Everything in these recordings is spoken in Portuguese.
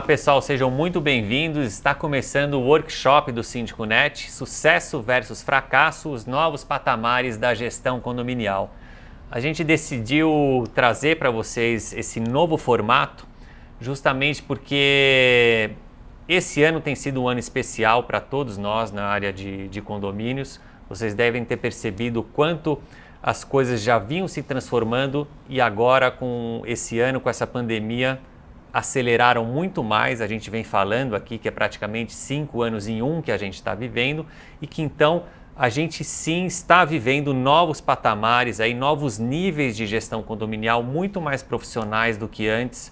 Olá pessoal, sejam muito bem-vindos. Está começando o workshop do Síndico Net, Sucesso versus Fracasso, os novos patamares da gestão condominial. A gente decidiu trazer para vocês esse novo formato justamente porque esse ano tem sido um ano especial para todos nós na área de condomínios. Vocês devem ter percebido o quanto as coisas já vinham se transformando e agora com esse ano, com essa pandemia, aceleraram muito mais. A gente vem falando aqui que é praticamente 5 anos em um que a gente está vivendo e que então a gente sim está vivendo novos patamares, aí, novos níveis de gestão condominial muito mais profissionais do que antes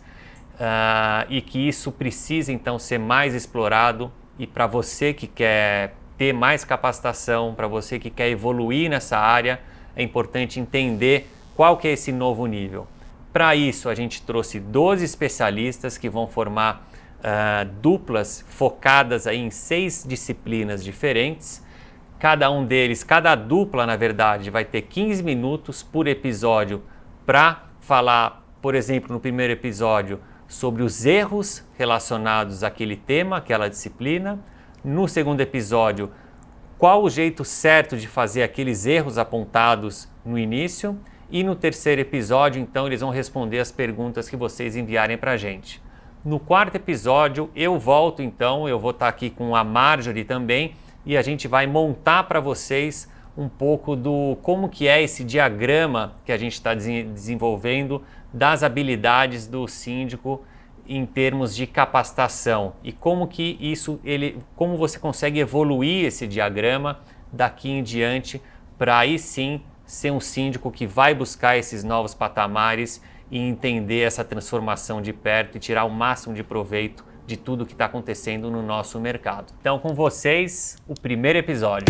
e que isso precisa então ser mais explorado. E para você que quer ter mais capacitação, para você que quer evoluir nessa área, é importante entender qual que é esse novo nível. Para isso, a gente trouxe 12 especialistas que vão formar duplas focadas aí em 6 disciplinas diferentes. Cada dupla, na verdade, vai ter 15 minutos por episódio para falar, por exemplo, no primeiro episódio, sobre os erros relacionados àquele tema, àquela disciplina. No segundo episódio, qual o jeito certo de fazer aqueles erros apontados no início. E no terceiro episódio, então, eles vão responder as perguntas que vocês enviarem para a gente. No quarto episódio, eu volto, então, eu vou estar aqui com a Marjorie também e a gente vai montar para vocês um pouco do como que é esse diagrama que a gente está desenvolvendo das habilidades do síndico em termos de capacitação e como que como você consegue evoluir esse diagrama daqui em diante para aí sim ser um síndico que vai buscar esses novos patamares e entender essa transformação de perto e tirar o máximo de proveito de tudo que está acontecendo no nosso mercado. Então, com vocês, o primeiro episódio.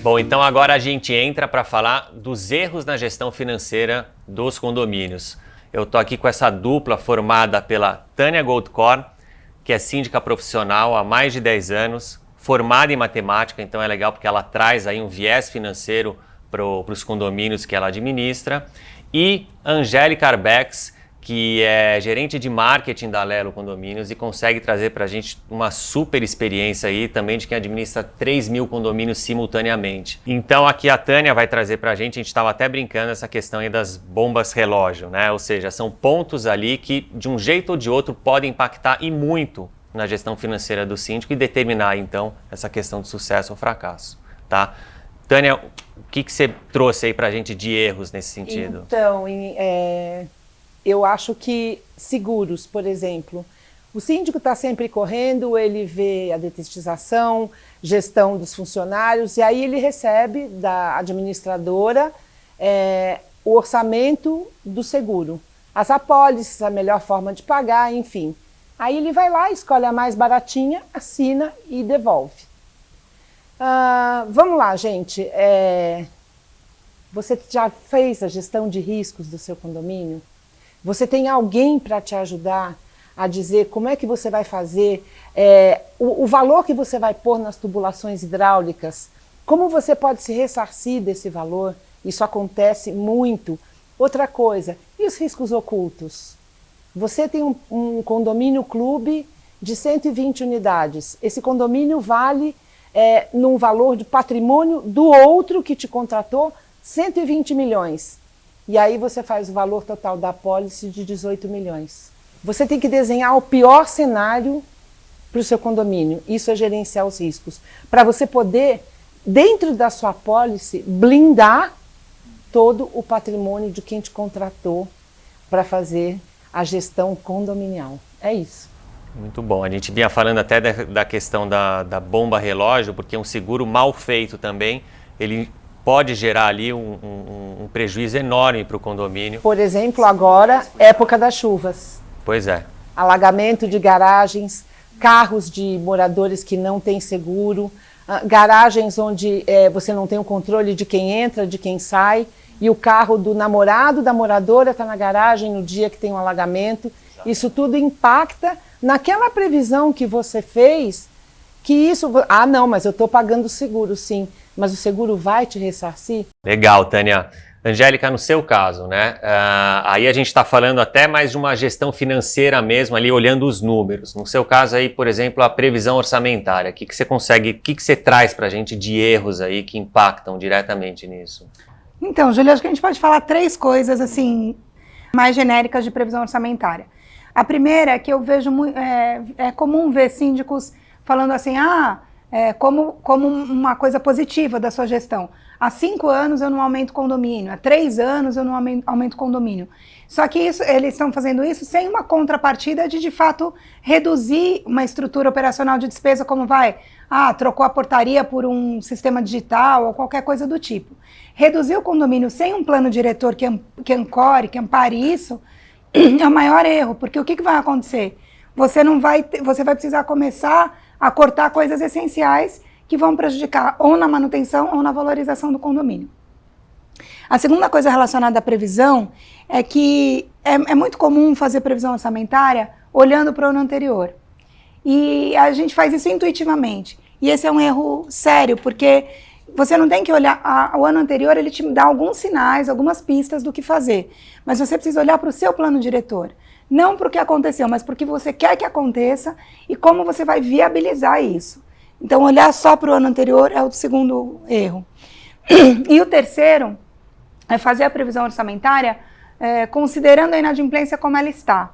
Bom, então agora a gente entra para falar dos erros na gestão financeira dos condomínios. Eu estou aqui com essa dupla formada pela Tânia Goldkorn, que é síndica profissional há mais de 10 anos, formada em matemática, então é legal porque ela traz aí um viés financeiro para os condomínios que ela administra, e Angélica Arbex, que é gerente de marketing da Lelo Condomínios e consegue trazer para a gente uma super experiência aí também de quem administra 3.000 condomínios simultaneamente. Então aqui a Tânia vai trazer para a gente estava até brincando essa questão aí das bombas relógio, né? Ou seja, são pontos ali que de um jeito ou de outro podem impactar e muito na gestão financeira do síndico e determinar então essa questão de sucesso ou fracasso, tá? Tânia, o que você trouxe aí para a gente de erros nesse sentido? Então, eu acho que seguros, por exemplo, o síndico está sempre correndo, ele vê a detetização, gestão dos funcionários, e aí ele recebe da administradora o orçamento do seguro, as apólices, a melhor forma de pagar, enfim. Aí ele vai lá, escolhe a mais baratinha, assina e devolve. Vamos lá, gente. Você já fez a gestão de riscos do seu condomínio? Você tem alguém para te ajudar a dizer como é que você vai fazer, o valor que você vai pôr nas tubulações hidráulicas, como você pode se ressarcir desse valor? Isso acontece muito. Outra coisa, e os riscos ocultos? Você tem um condomínio clube de 120 unidades. Esse condomínio vale, num valor de patrimônio do outro que te contratou, 120 milhões. E aí você faz o valor total da apólice de 18 milhões. Você tem que desenhar o pior cenário para o seu condomínio. Isso é gerenciar os riscos. Para você poder, dentro da sua apólice, blindar todo o patrimônio de quem te contratou para fazer a gestão condominial. É isso. Muito bom. A gente vinha falando até da questão da bomba relógio, porque um seguro mal feito também, ele pode gerar ali um prejuízo enorme para o condomínio. Por exemplo, agora, época das chuvas. Pois é. Alagamento de garagens, carros de moradores que não têm seguro, garagens onde você não tem o controle de quem entra, de quem sai, e o carro do namorado, da moradora, está na garagem no dia que tem um alagamento. Isso tudo impacta naquela previsão que você fez, que isso... não, mas eu estou pagando o seguro, sim. Mas o seguro vai te ressarcir? Legal, Tânia. Angélica, no seu caso, né? Aí a gente está falando até mais de uma gestão financeira mesmo, ali olhando os números. No seu caso aí, por exemplo, a previsão orçamentária. O que você consegue, o que você traz para a gente de erros aí que impactam diretamente nisso? Então, Júlia, acho que a gente pode falar 3 coisas assim mais genéricas de previsão orçamentária. A primeira é que eu vejo é comum ver síndicos falando assim, como uma coisa positiva da sua gestão. Há 5 anos eu não aumento condomínio, há 3 anos eu não aumento condomínio. Só que eles estão fazendo isso sem uma contrapartida de fato, reduzir uma estrutura operacional de despesa, como trocou a portaria por um sistema digital ou qualquer coisa do tipo. Reduzir o condomínio sem um plano diretor que ancore, que ampare isso, é o maior erro, porque o que vai acontecer? Você vai precisar começar a cortar coisas essenciais que vão prejudicar ou na manutenção ou na valorização do condomínio. A segunda coisa relacionada à previsão é que é muito comum fazer previsão orçamentária olhando para o ano anterior. E a gente faz isso intuitivamente. E esse é um erro sério, porque você não tem que olhar o ano anterior, ele te dá alguns sinais, algumas pistas do que fazer. Mas você precisa olhar para o seu plano diretor. Não para o que aconteceu, mas para o que você quer que aconteça e como você vai viabilizar isso. Então, olhar só para o ano anterior é o segundo erro. E o terceiro é fazer a previsão orçamentária considerando a inadimplência como ela está.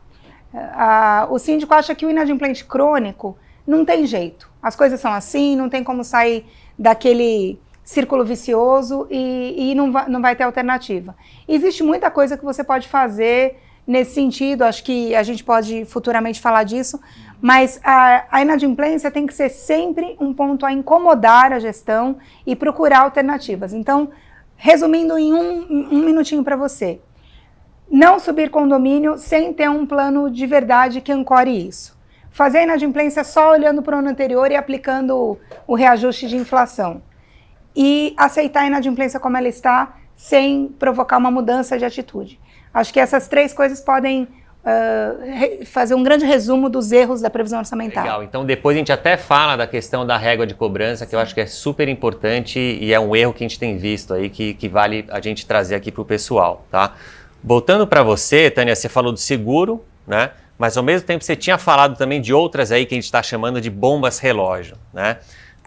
O síndico acha que o inadimplente crônico não tem jeito. As coisas são assim, não tem como sair daquele círculo vicioso e não vai ter alternativa. Existe muita coisa que você pode fazer nesse sentido, acho que a gente pode futuramente falar disso, mas a inadimplência tem que ser sempre um ponto a incomodar a gestão e procurar alternativas. Então, resumindo em um minutinho para você, não subir condomínio sem ter um plano de verdade que ancore isso. Fazer a inadimplência só olhando para o ano anterior e aplicando o reajuste de inflação. E aceitar a inadimplência como ela está, sem provocar uma mudança de atitude. Acho que essas 3 coisas podem fazer um grande resumo dos erros da previsão orçamentária. Legal, então depois a gente até fala da questão da régua de cobrança, que eu acho que é super importante e é um erro que a gente tem visto aí, que vale a gente trazer aqui para o pessoal, tá? Voltando para você, Tânia, você falou do seguro, né? Mas ao mesmo tempo você tinha falado também de outras aí que a gente está chamando de bombas relógio, né?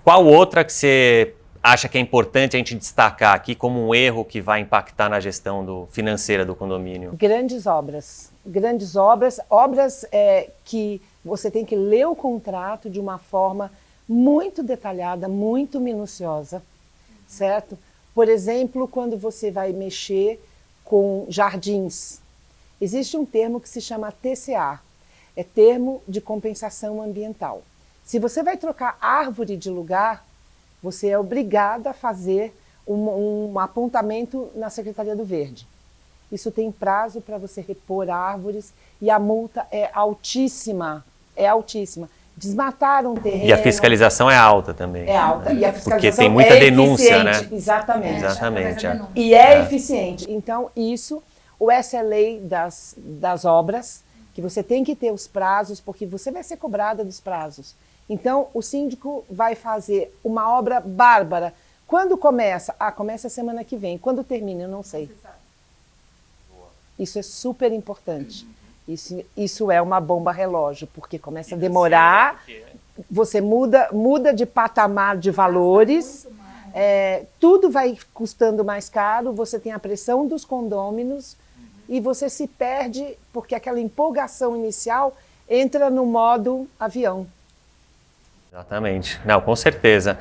Qual outra que você acha que é importante a gente destacar aqui como um erro que vai impactar na gestão financeira do condomínio? Grandes obras. Grandes obras, que você tem que ler o contrato de uma forma muito detalhada, muito minuciosa, certo? Por exemplo, quando você vai mexer com jardins, existe um termo que se chama TCA, é termo de compensação ambiental. Se você vai trocar árvore de lugar, você é obrigado a fazer um apontamento na Secretaria do Verde. Isso tem prazo para você repor árvores e a multa é altíssima, Desmataram um terreno. E a fiscalização é alta também. É alta. E a fiscalização porque tem muita denúncia, né? Exatamente. Exatamente. E é eficiente. Então, o SLA das obras, que você tem que ter os prazos, porque você vai ser cobrada dos prazos. Então, o síndico vai fazer uma obra bárbara. Quando começa? Começa a semana que vem. Quando termina? Eu não sei. Isso é super importante. Isso é uma bomba relógio, porque começa a demorar, você muda de patamar de valores, tudo vai custando mais caro, você tem a pressão dos condôminos e você se perde, porque aquela empolgação inicial entra no modo avião. Exatamente. Não, com certeza.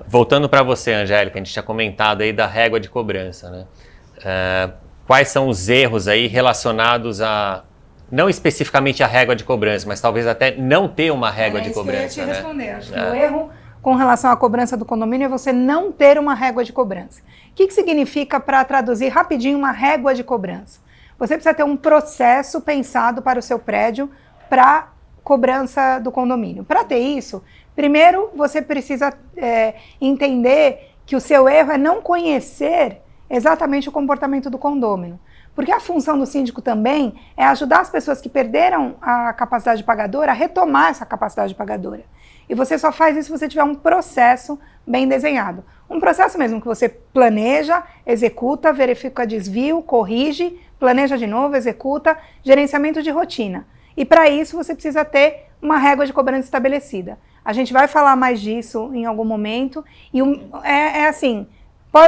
Voltando para você, Angélica, a gente tinha comentado aí da régua de cobrança, né? Quais são os erros aí relacionados a, não especificamente a régua de cobrança, mas talvez até não ter uma régua de cobrança, eu ia te né? responder. Acho que o erro com relação à cobrança do condomínio é você não ter uma régua de cobrança. O que significa, para traduzir rapidinho, uma régua de cobrança? Você precisa ter um processo pensado para o seu prédio para cobrança do condomínio. Para ter isso, primeiro você precisa entender que o seu erro é não conhecer exatamente o comportamento do condômino. Porque a função do síndico também é ajudar as pessoas que perderam a capacidade pagadora a retomar essa capacidade pagadora. E você só faz isso se você tiver um processo bem desenhado. Um processo mesmo que você planeja, executa, verifica desvio, corrige, planeja de novo, executa, gerenciamento de rotina. E para isso você precisa ter uma régua de cobrança estabelecida. A gente vai falar mais disso em algum momento. E assim,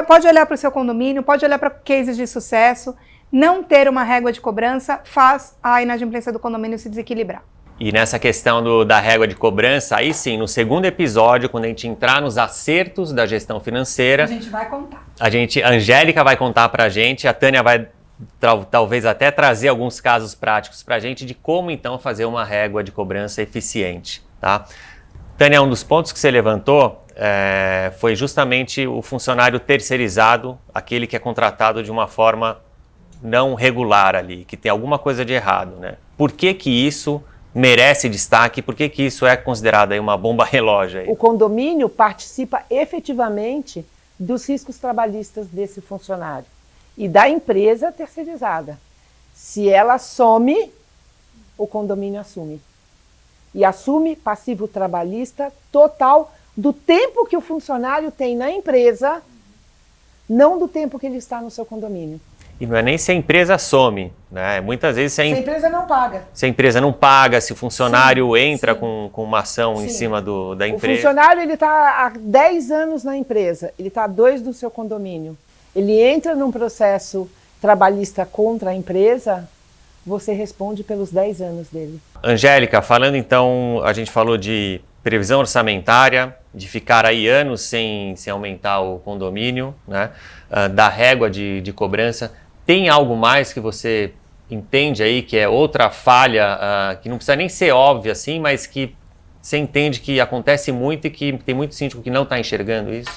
pode olhar para o seu condomínio, pode olhar para cases de sucesso. Não ter uma régua de cobrança faz a inadimplência do condomínio se desequilibrar. E nessa questão da régua de cobrança, aí sim, no segundo episódio, quando a gente entrar nos acertos da gestão financeira... A gente vai contar. A Angélica vai contar pra gente, a Tânia vai talvez até trazer alguns casos práticos pra gente de como então fazer uma régua de cobrança eficiente, tá? Tânia, um dos pontos que você levantou foi justamente o funcionário terceirizado, aquele que é contratado de uma forma não regular ali, que tem alguma coisa de errado, né? Por que isso merece destaque? Por que isso é considerado aí uma bomba relógio? Aí? O condomínio participa efetivamente dos riscos trabalhistas desse funcionário e da empresa terceirizada. Se ela some, o condomínio assume. E assume passivo trabalhista total do tempo que o funcionário tem na empresa, não do tempo que ele está no seu condomínio. E não é nem se a empresa some, né? Muitas vezes se a empresa não paga. Se a empresa não paga, se o funcionário entra sim. com uma ação Sim. em cima da empresa. O funcionário está há 10 anos na empresa, ele está há 2 no seu condomínio. Ele entra num processo trabalhista contra a empresa, você responde pelos 10 anos dele. Angélica, falando então, a gente falou de previsão orçamentária, de ficar aí anos sem aumentar o condomínio, né? Da régua de cobrança. Tem algo mais que você entende aí que é outra falha, que não precisa nem ser óbvia assim, mas que você entende que acontece muito e que tem muito síndico que não está enxergando isso?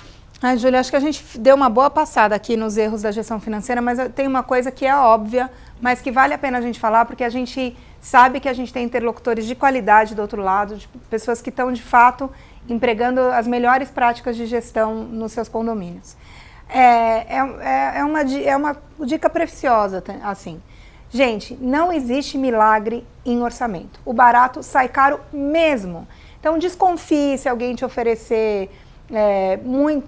Júlia, acho que a gente deu uma boa passada aqui nos erros da gestão financeira, mas tem uma coisa que é óbvia, mas que vale a pena a gente falar, porque a gente sabe que a gente tem interlocutores de qualidade do outro lado, de pessoas que estão, de fato, empregando as melhores práticas de gestão nos seus condomínios. É uma dica preciosa, assim. Gente, não existe milagre em orçamento. O barato sai caro mesmo. Então, desconfie se alguém te oferecer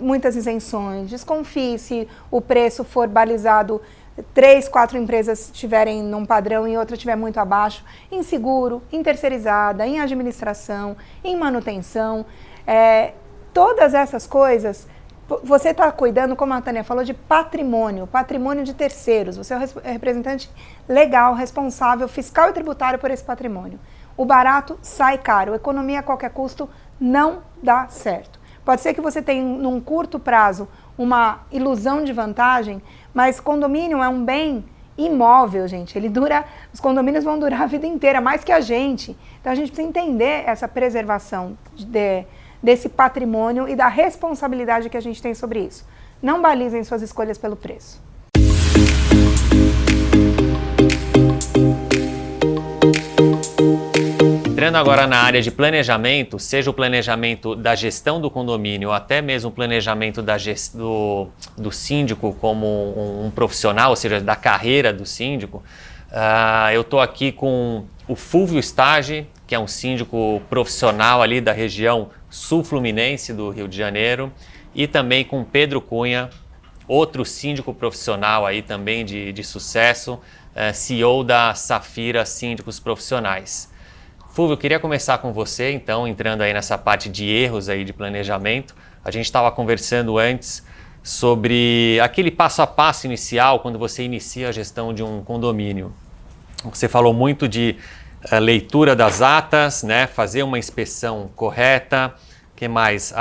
muitas isenções, desconfie se o preço for balizado, 3, 4 empresas estiverem num padrão e outra estiver muito abaixo, em seguro, em terceirizada, em administração, em manutenção. Todas essas coisas, você está cuidando, como a Tânia falou, de patrimônio de terceiros. Você é o representante legal, responsável, fiscal e tributário por esse patrimônio. O barato sai caro, economia a qualquer custo não dá certo. Pode ser que você tenha, num curto prazo, uma ilusão de vantagem, mas condomínio é um bem imóvel, gente. Os condomínios vão durar a vida inteira, mais que a gente. Então a gente precisa entender essa preservação desse patrimônio e da responsabilidade que a gente tem sobre isso. Não balizem suas escolhas pelo preço. Entrando agora na área de planejamento, seja o planejamento da gestão do condomínio ou até mesmo o planejamento do síndico como um profissional, ou seja, da carreira do síndico, eu estou aqui com o Fulvio Stagi, que é um síndico profissional ali da região sul-fluminense do Rio de Janeiro, e também com Pedro Cunha, outro síndico profissional aí também de sucesso, CEO da Safira Síndicos Profissionais. Fulvio, eu queria começar com você, então, entrando aí nessa parte de erros aí de planejamento. A gente estava conversando antes sobre aquele passo a passo inicial, quando você inicia a gestão de um condomínio. Você falou muito de leitura das atas, né? Fazer uma inspeção correta, que mais?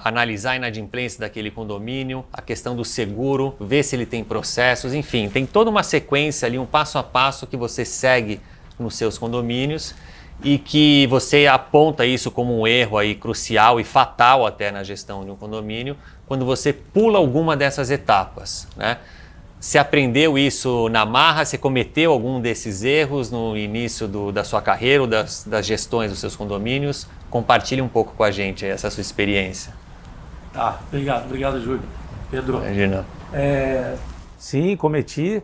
Analisar a inadimplência daquele condomínio, a questão do seguro, ver se ele tem processos, enfim, tem toda uma sequência ali, um passo a passo que você segue nos seus condomínios e que você aponta isso como um erro aí crucial e fatal até na gestão de um condomínio, quando você pula alguma dessas etapas, né? Você aprendeu isso na marra? Você cometeu algum desses erros no início da sua carreira ou das gestões dos seus condomínios? Compartilhe um pouco com a gente essa sua experiência. Tá, obrigado, Júlio. Pedro. Imagina. Sim, cometi.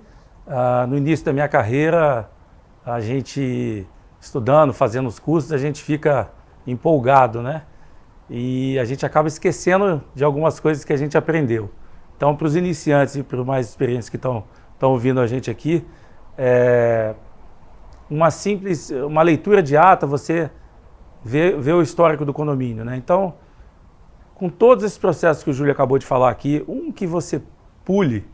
No início da minha carreira, a gente estudando, fazendo os cursos, a gente fica empolgado, né? E a gente acaba esquecendo de algumas coisas que a gente aprendeu. Então, para os iniciantes e para os mais experientes que estão ouvindo a gente aqui, uma leitura de ata, você vê o histórico do condomínio, né? Então, com todos esses processos que o Júlio acabou de falar aqui, que você pule,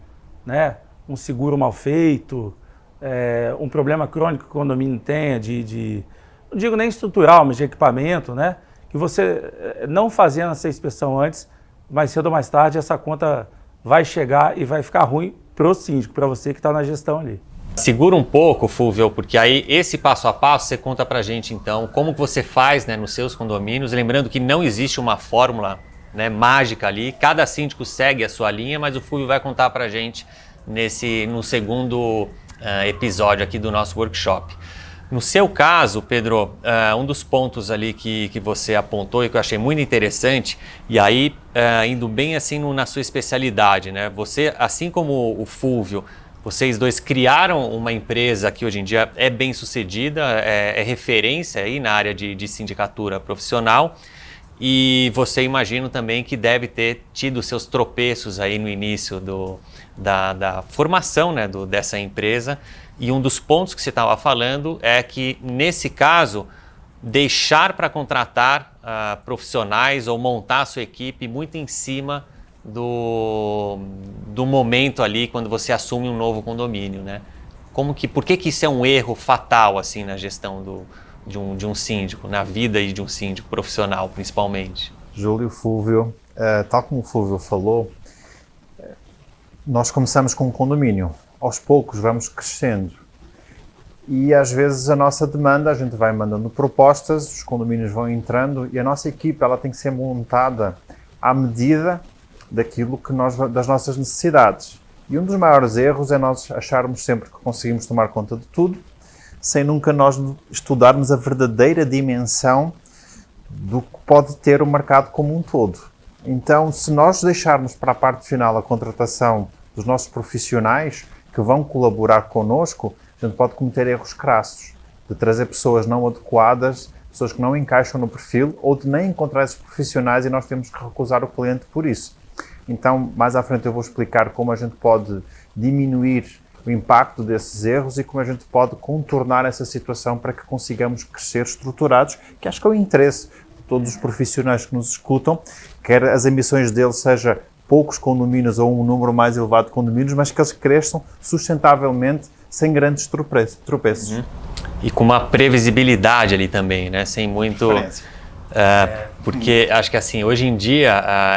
né? Um seguro mal feito, um problema crônico que o condomínio tenha, não digo nem estrutural, mas de equipamento, né? Que você, não fazendo essa inspeção antes, mais cedo ou mais tarde, essa conta vai chegar e vai ficar ruim para o síndico, para você que está na gestão ali. Segura um pouco, Fulvio, porque aí esse passo a passo você conta pra gente então como que você faz, né, nos seus condomínios, lembrando que não existe uma fórmula, né, mágica ali, cada síndico segue a sua linha, mas o Fulvio vai contar pra gente no segundo episódio aqui do nosso workshop. No seu caso, Pedro, um dos pontos ali que você apontou e que eu achei muito interessante, e aí indo bem assim na sua especialidade, né? Você, assim como o Fulvio, vocês dois criaram uma empresa que hoje em dia é bem sucedida, é referência aí na área de sindicatura profissional, e você imagino também que deve ter tido seus tropeços aí no início da formação, né, dessa empresa. E um dos pontos que você estava falando é que, nesse caso, deixar para contratar profissionais ou montar a sua equipe muito em cima do momento ali, quando você assume um novo condomínio, né? Por que isso é um erro fatal assim, na gestão de um síndico, na vida de um síndico profissional, principalmente? Júlio, Fulvio, tal como o Fulvio falou, nós começamos com um condomínio. Aos poucos vamos crescendo e às vezes a nossa demanda, a gente vai mandando propostas, os condomínios vão entrando e a nossa equipe ela tem que ser montada à medida daquilo que das nossas necessidades. E um dos maiores erros é nós acharmos sempre que conseguimos tomar conta de tudo, sem nunca nós estudarmos a verdadeira dimensão do que pode ter o mercado como um todo. Então, se nós deixarmos para a parte final a contratação dos nossos profissionais que vão colaborar connosco, a gente pode cometer erros crassos, de trazer pessoas não adequadas, pessoas que não encaixam no perfil, ou de nem encontrar esses profissionais e nós temos que recusar o cliente por isso. Então, mais à frente eu vou explicar como a gente pode diminuir o impacto desses erros e como a gente pode contornar essa situação para que consigamos crescer estruturados, que acho que é o interesse de todos os profissionais que nos escutam, quer as ambições deles seja poucos condomínios ou um número mais elevado de condomínios, mas que eles cresçam sustentavelmente sem grandes tropeços. Uhum. E com uma previsibilidade ali também, né? Sem muito... porque acho que assim, hoje em dia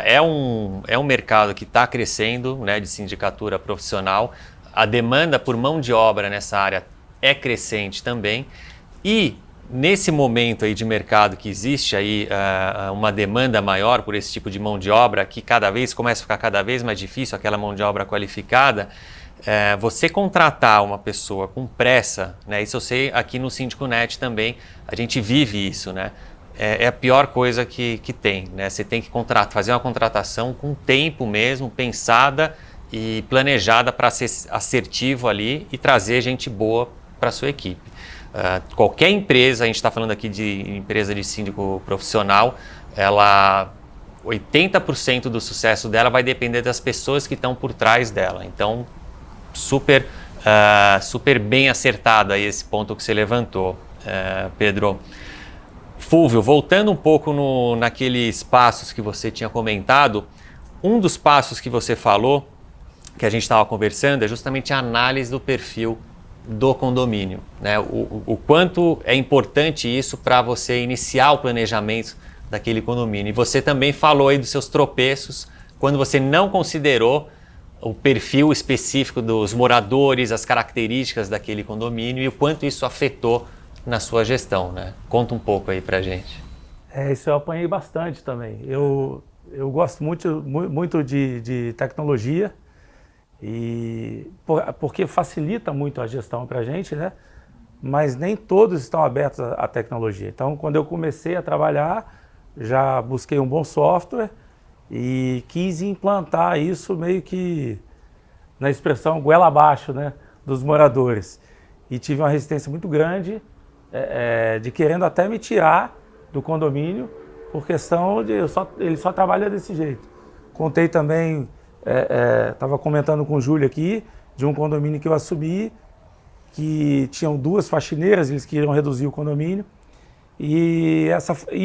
é um mercado que está crescendo, né, de sindicatura profissional. A demanda por mão de obra nessa área é crescente também. E nesse momento aí de mercado que existe aí uma demanda maior por esse tipo de mão de obra, que começa a ficar cada vez mais difícil, aquela mão de obra qualificada, você contratar uma pessoa com pressa, né, isso eu sei aqui no Síndico Net também, a gente vive isso, né? É a pior coisa que tem, né? Você tem que fazer uma contratação com tempo mesmo, pensada e planejada para ser assertivo ali e trazer gente boa para a sua equipe. Qualquer empresa, a gente está falando aqui de empresa de síndico profissional, 80% do sucesso dela vai depender das pessoas que estão por trás dela. Então, super bem acertado aí esse ponto que você levantou, Pedro. Fulvio, voltando um pouco naqueles passos que você tinha comentado, um dos passos que você falou, que a gente estava conversando, é justamente a análise do perfil do condomínio, né? O quanto é importante isso para você iniciar o planejamento daquele condomínio. E você também falou aí dos seus tropeços, quando você não considerou o perfil específico dos moradores, as características daquele condomínio e o quanto isso afetou na sua gestão, né? Conta um pouco aí pra gente. Isso eu apanhei bastante também. Eu gosto muito de tecnologia, porque facilita muito a gestão para a gente, né? Mas nem todos estão abertos à tecnologia. Então, quando eu comecei a trabalhar, já busquei um bom software e quis implantar isso meio que na expressão goela abaixo, né? dos moradores. E tive uma resistência muito grande de querendo até me tirar do condomínio por questão de ele só trabalha desse jeito. Contei também, estava comentando com o Júlio aqui, de um condomínio que eu assumi, que tinham 2 faxineiras, eles queriam reduzir o condomínio. E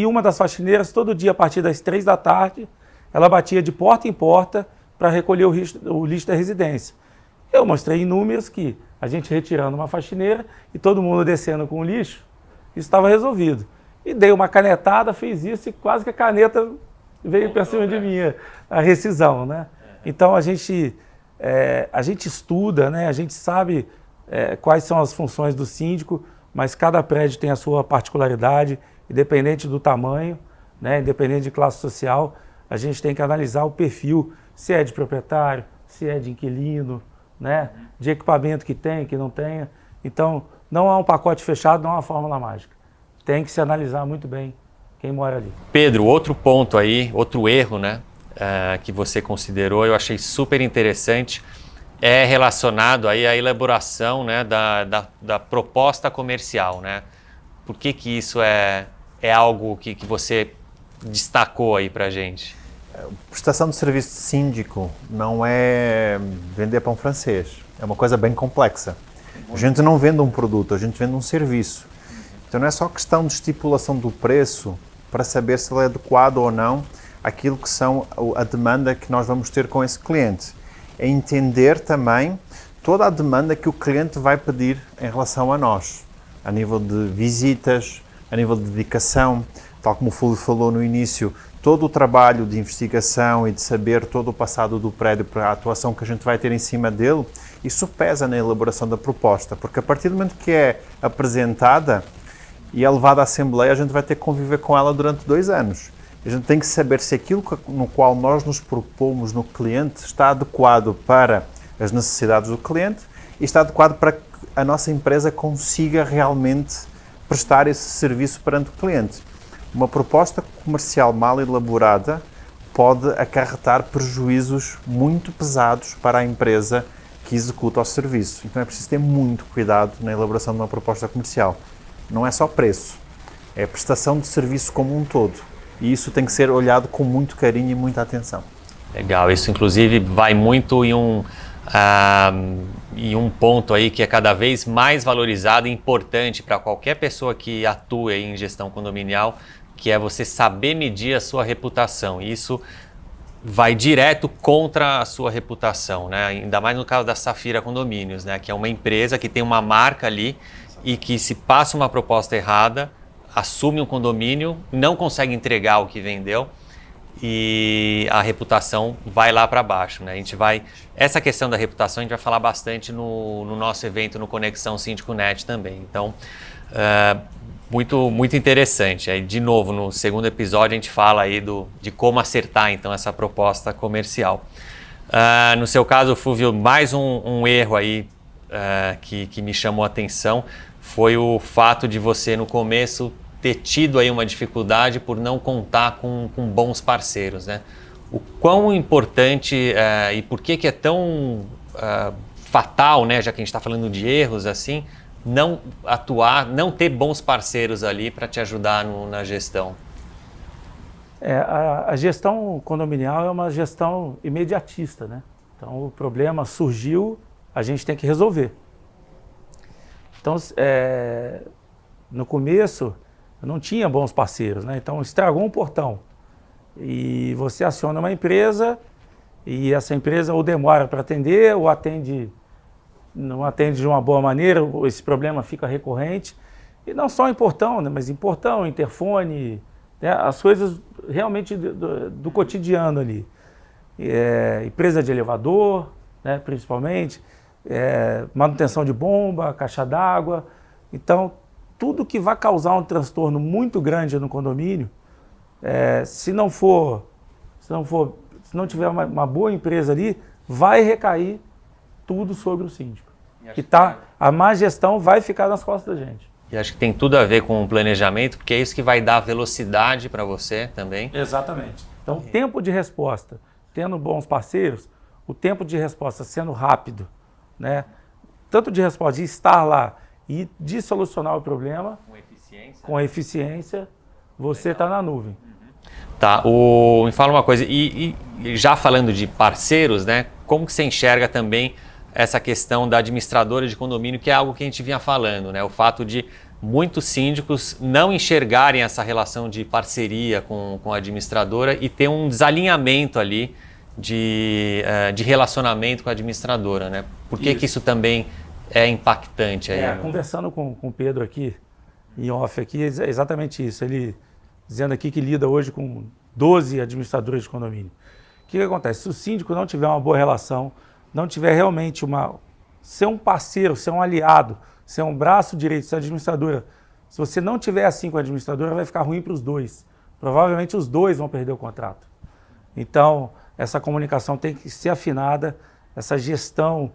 uma das faxineiras, todo dia a partir das 3 da tarde, ela batia de porta em porta para recolher o lixo da residência. Eu mostrei em números que a gente retirando uma faxineira e todo mundo descendo com o lixo, isso estava resolvido. E dei uma canetada, fiz isso e quase que a caneta veio para cima de mim, a rescisão, né? Então a gente estuda, né? A gente sabe quais são as funções do síndico, mas cada prédio tem a sua particularidade, independente do tamanho, né? Independente de classe social, a gente tem que analisar o perfil, se é de proprietário, se é de inquilino, né? De equipamento que tem, que não tenha. Então, não há um pacote fechado, não há uma fórmula mágica. Tem que se analisar muito bem quem mora ali. Pedro, outro ponto aí, outro erro, né, que você considerou, eu achei super interessante, é relacionado aí à elaboração, né, da proposta comercial, né? Por que isso é algo que você destacou aí pra gente? Prestação de serviço de síndico não é vender pão francês, é uma coisa bem complexa. A gente não vende um produto, a gente vende um serviço. Então não é só questão de estipulação do preço para saber se ele é adequado ou não àquilo que são a demanda que nós vamos ter com esse cliente. É entender também toda a demanda que o cliente vai pedir em relação a nós, a nível de visitas, a nível de dedicação, tal como o Fulvio falou no início, todo o trabalho de investigação e de saber todo o passado do prédio para a atuação que a gente vai ter em cima dele, isso pesa na elaboração da proposta, porque a partir do momento que é apresentada e é levada à Assembleia, a gente vai ter que conviver com ela durante 2 anos. A gente tem que saber se aquilo no qual nós nos propomos no cliente está adequado para as necessidades do cliente e está adequado para que a nossa empresa consiga realmente prestar esse serviço perante o cliente. Uma proposta comercial mal elaborada pode acarretar prejuízos muito pesados para a empresa que executa o serviço. Então é preciso ter muito cuidado na elaboração de uma proposta comercial. Não é só preço, é prestação de serviço como um todo. E isso tem que ser olhado com muito carinho e muita atenção. Legal, isso inclusive vai muito em um ponto aí que é cada vez mais valorizado e importante para qualquer pessoa que atue em gestão condominial, que é você saber medir a sua reputação. E isso vai direto contra a sua reputação, né? Ainda mais no caso da Safira Condomínios, né? Que é uma empresa que tem uma marca ali e que se passa uma proposta errada, assume um condomínio, não consegue entregar o que vendeu e a reputação vai lá para baixo, né? Essa questão da reputação a gente vai falar bastante no nosso evento no Conexão Síndico Net também. Então, muito interessante. Aí, de novo, no segundo episódio a gente fala aí de como acertar então essa proposta comercial. No seu caso, Fulvio, mais um erro aí que me chamou a atenção foi o fato de você no começo ter tido aí uma dificuldade por não contar com bons parceiros, né? O quão importante e por que é tão fatal, né, já que a gente está falando de erros assim, não ter bons parceiros ali para te ajudar na gestão? A gestão condominial é uma gestão imediatista, né? Então o problema surgiu, a gente tem que resolver. Então, no começo, eu não tinha bons parceiros, né? Então estragou um portão e você aciona uma empresa e essa empresa ou demora para atender ou não atende de uma boa maneira, esse problema fica recorrente. E não só em portão, né? Mas em portão, interfone, né? As coisas realmente do cotidiano ali. Empresa de elevador, né? Principalmente, manutenção de bomba, caixa d'água. Então, tudo que vai causar um transtorno muito grande no condomínio, se não tiver uma boa empresa ali, vai recair tudo sobre o síndico. A má gestão vai ficar nas costas da gente. E acho que tem tudo a ver com o planejamento, porque é isso que vai dar velocidade para você também. Exatamente. Então, o tempo de resposta, tendo bons parceiros, o tempo de resposta sendo rápido, né? tanto de resposta, de estar lá e de solucionar o problema com eficiência, você está na nuvem. Tá, me fala uma coisa, e já falando de parceiros, né, como que você enxerga também essa questão da administradora de condomínio, que é algo que a gente vinha falando, né, o fato de muitos síndicos não enxergarem essa relação de parceria com a administradora e ter um desalinhamento ali de relacionamento com a administradora, né? Por que isso também é impactante aí? Conversando com o Pedro aqui, em off aqui, é exatamente isso. Ele dizendo aqui que lida hoje com 12 administradores de condomínio. O que acontece? Se o síndico não tiver uma boa relação, não tiver realmente ser um parceiro, ser um aliado, ser um braço direito, ser administradora, se você não tiver assim com a administradora, vai ficar ruim para os dois. Provavelmente os dois vão perder o contrato. Então, essa comunicação tem que ser afinada, essa gestão,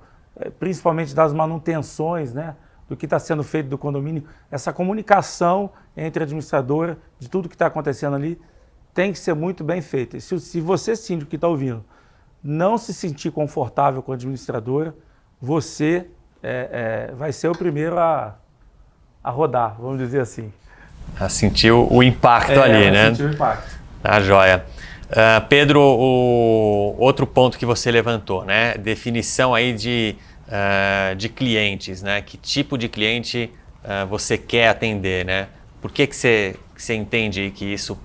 principalmente das manutenções, né, do que está sendo feito do condomínio, essa comunicação entre a administradora, de tudo que está acontecendo ali, tem que ser muito bem feita. E se você, síndico que está ouvindo, não se sentir confortável com a administradora, você vai ser o primeiro a rodar, vamos dizer assim. A sentir o impacto ali, né? Sentir o impacto. Tá, joia. Pedro, outro ponto que você levantou, né? Definição aí de clientes, né? Que tipo de cliente você quer atender, né? Por que você entende que isso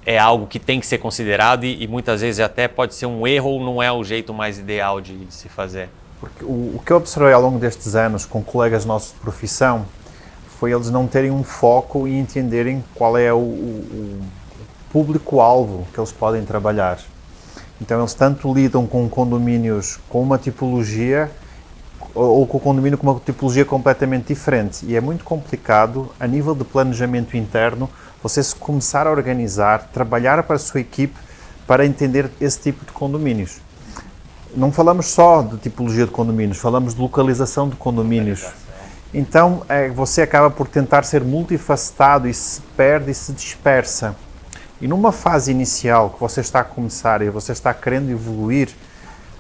é algo que tem que ser considerado e muitas vezes até pode ser um erro ou não é o jeito mais ideal de se fazer? Porque o que eu observei ao longo destes anos com colegas nossos de profissão foi eles não terem um foco e entenderem qual é o público-alvo que eles podem trabalhar. Então eles tanto lidam com condomínios com uma tipologia ou com o condomínio com uma tipologia completamente diferente. E é muito complicado, a nível de planejamento interno, você se começar a organizar, trabalhar para a sua equipe para entender esse tipo de condomínios. Não falamos só de tipologia de condomínios, falamos de localização de condomínios. Então, você acaba por tentar ser multifacetado e se perde e se dispersa. E numa fase inicial que você está a começar e você está querendo evoluir,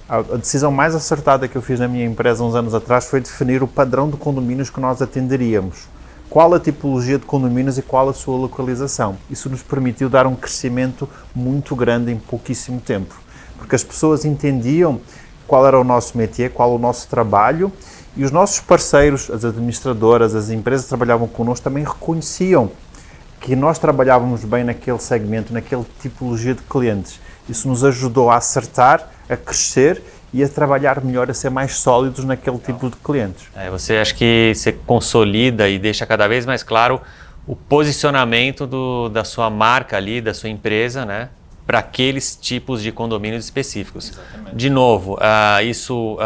a decisão mais acertada que eu fiz na minha empresa uns anos atrás foi definir o padrão de condomínios que nós atenderíamos. Qual a tipologia de condomínios e qual a sua localização. Isso nos permitiu dar um crescimento muito grande em pouquíssimo tempo. Porque as pessoas entendiam qual era o nosso métier, qual o nosso trabalho, e os nossos parceiros, as administradoras, as empresas que trabalhavam connosco também reconheciam que nós trabalhávamos bem naquele segmento, naquela tipologia de clientes. Isso nos ajudou a acertar, a crescer e a trabalhar melhor, a ser mais sólidos naquele tipo de clientes. Você acha que você consolida e deixa cada vez mais claro o posicionamento da sua marca ali, da sua empresa, né, para aqueles tipos de condomínios específicos. Exatamente. De novo, isso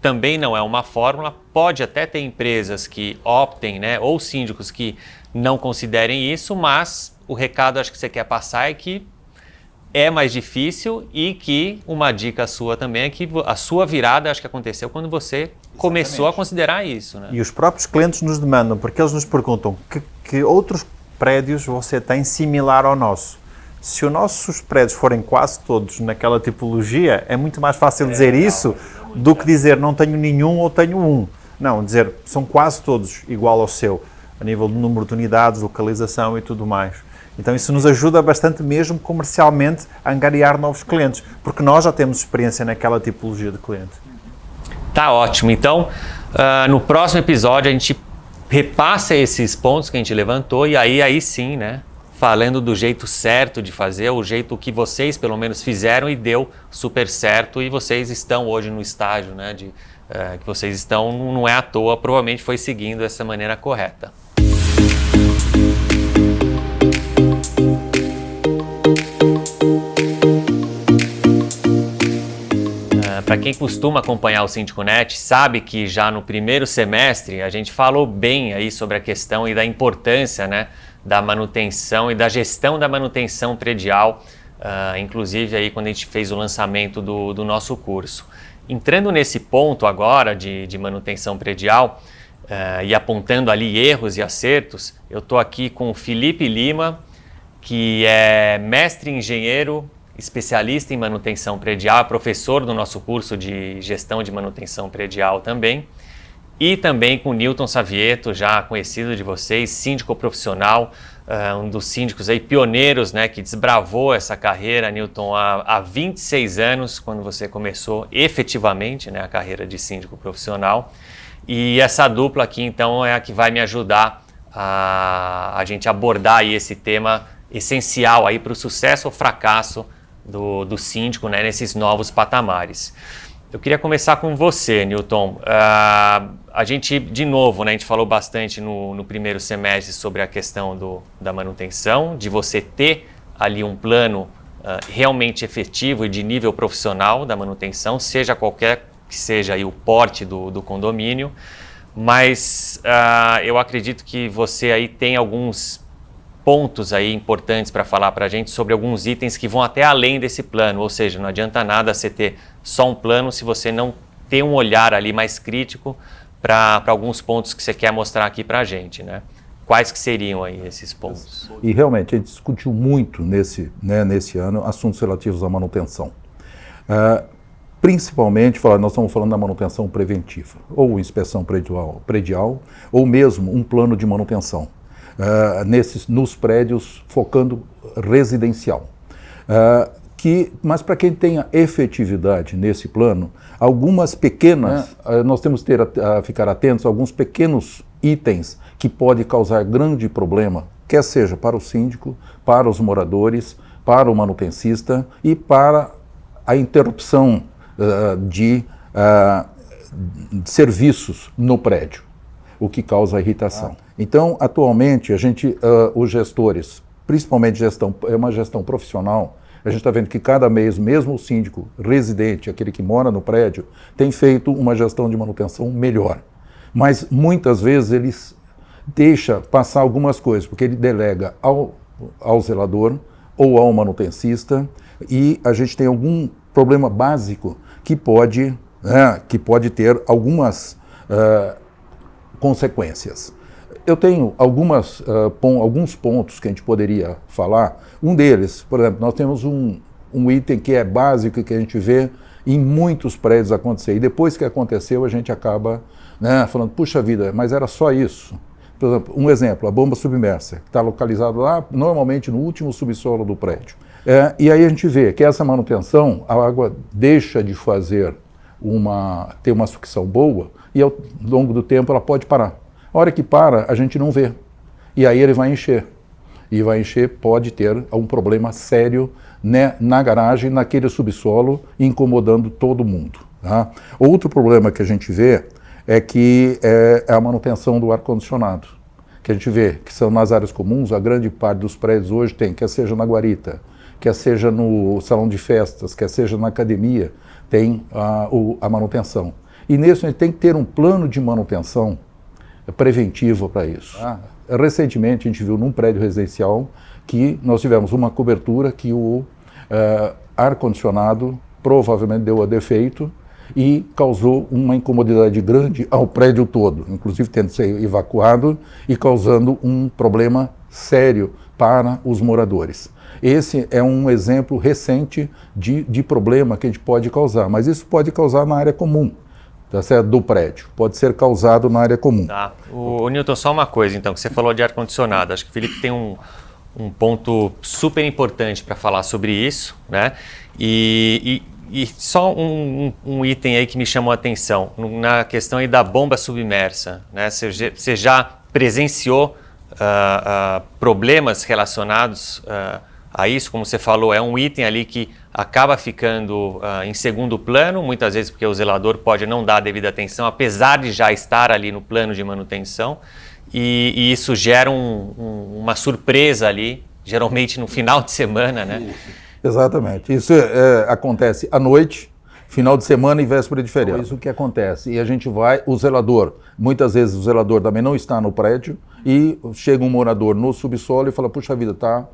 também não é uma fórmula, pode até ter empresas que optem, né, ou síndicos que não considerem isso, mas o recado acho que você quer passar é que é mais difícil e que uma dica sua também é que a sua virada acho que aconteceu quando você começou a considerar isso, né? E os próprios clientes nos demandam, porque eles nos perguntam que outros prédios você tem similar ao nosso. Se os nossos prédios forem quase todos naquela tipologia, é muito mais fácil dizer isso do que dizer não tenho nenhum ou tenho um. Não, dizer são quase todos igual ao seu, a nível de número de unidades, localização e tudo mais. Então isso nos ajuda bastante mesmo comercialmente a angariar novos clientes, porque nós já temos experiência naquela tipologia de cliente. Tá ótimo. Então, no próximo episódio a gente repassa esses pontos que a gente levantou e aí sim, né, falando do jeito certo de fazer, o jeito que vocês pelo menos fizeram e deu super certo e vocês estão hoje no estágio, né, que vocês estão, não é à toa, provavelmente foi seguindo essa maneira correta. Para quem costuma acompanhar o SíndicoNet, sabe que já no primeiro semestre a gente falou bem aí sobre a questão e da importância, né, da manutenção e da gestão da manutenção predial, inclusive aí quando a gente fez o lançamento do nosso curso. Entrando nesse ponto agora de manutenção predial e apontando ali erros e acertos, eu estou aqui com o Felipe Lima, que é mestre engenheiro, especialista em manutenção predial, professor do nosso curso de gestão de manutenção predial também, e também com o Newton Savieto, já conhecido de vocês, síndico profissional, um dos síndicos aí pioneiros, né, que desbravou essa carreira, Newton, há 26 anos, quando você começou efetivamente, né, a carreira de síndico profissional. E essa dupla aqui, então, é a que vai me ajudar a gente abordar aí esse tema essencial aí para o sucesso ou fracasso do síndico, né, nesses novos patamares. Eu queria começar com você, Newton. A gente, de novo, né, a gente falou bastante no primeiro semestre sobre a questão da manutenção, de você ter ali um plano realmente efetivo e de nível profissional da manutenção, seja qualquer que seja aí o porte do condomínio, mas eu acredito que você aí tem alguns pontos aí importantes para falar para a gente sobre alguns itens que vão até além desse plano, ou seja, não adianta nada você ter só um plano se você não ter um olhar ali mais crítico para alguns pontos que você quer mostrar aqui para a gente, né? Quais que seriam aí esses pontos? E realmente a gente discutiu muito nesse ano assuntos relativos à manutenção. Principalmente, nós estamos falando da manutenção preventiva, ou inspeção predial, ou mesmo um plano de manutenção, nos prédios focando residencial. Mas para quem tenha efetividade nesse plano, algumas pequenas, nós temos que ficar atentos a alguns pequenos itens que podem causar grande problema, quer seja para o síndico, para os moradores, para o manutencista e para a interrupção de serviços no prédio, o que causa irritação. Então, atualmente, os gestores, principalmente é uma gestão profissional, a gente está vendo que cada mês, mesmo o síndico residente, aquele que mora no prédio, tem feito uma gestão de manutenção melhor. Mas muitas vezes ele deixa passar algumas coisas, porque ele delega ao zelador ou ao manutencista, e a gente tem algum problema básico que pode ter algumas consequências. Eu tenho alguns pontos que a gente poderia falar. Um deles, por exemplo, nós temos um item que é básico que a gente vê em muitos prédios acontecer. E depois que aconteceu, a gente acaba falando, puxa vida, mas era só isso. Por exemplo, um exemplo, a bomba submersa, que está localizada lá, normalmente no último subsolo do prédio. E aí a gente vê que essa manutenção, a água deixa de ter uma sucção boa e ao longo do tempo ela pode parar. A hora que para, a gente não vê. E aí ele vai encher. E vai encher, pode ter um problema sério, né, na garagem, naquele subsolo, incomodando todo mundo. Tá? Outro problema que a gente vê é que é a manutenção do ar-condicionado. Que a gente vê que são nas áreas comuns, a grande parte dos prédios hoje tem, quer seja na guarita, quer seja no salão de festas, quer seja na academia, tem a manutenção. E nisso a gente tem que ter um plano de manutenção preventivo para isso. Recentemente a gente viu num prédio residencial que nós tivemos uma cobertura que o ar-condicionado provavelmente deu a defeito e causou uma incomodidade grande ao prédio todo, inclusive tendo que ser evacuado e causando um problema sério para os moradores. Esse é um exemplo recente de problema que a gente pode causar, mas isso pode causar na área comum. Tá certo? Do prédio, pode ser causado na área comum. Tá. O Newton, só uma coisa então, que você falou de ar-condicionado, acho que o Felipe tem um ponto super importante para falar sobre isso, né? E só um item aí que me chamou a atenção, na questão aí da bomba submersa, né? Você já presenciou problemas relacionados a isso? Como você falou, é um item ali que acaba ficando em segundo plano, muitas vezes porque o zelador pode não dar a devida atenção, apesar de já estar ali no plano de manutenção, e isso gera uma surpresa ali, geralmente no final de semana, né? Isso. Exatamente. Isso acontece à noite, final de semana e véspera de feriado. Isso que acontece. E a gente o zelador, muitas vezes o zelador também não está no prédio, e chega um morador no subsolo e fala, puxa vida, está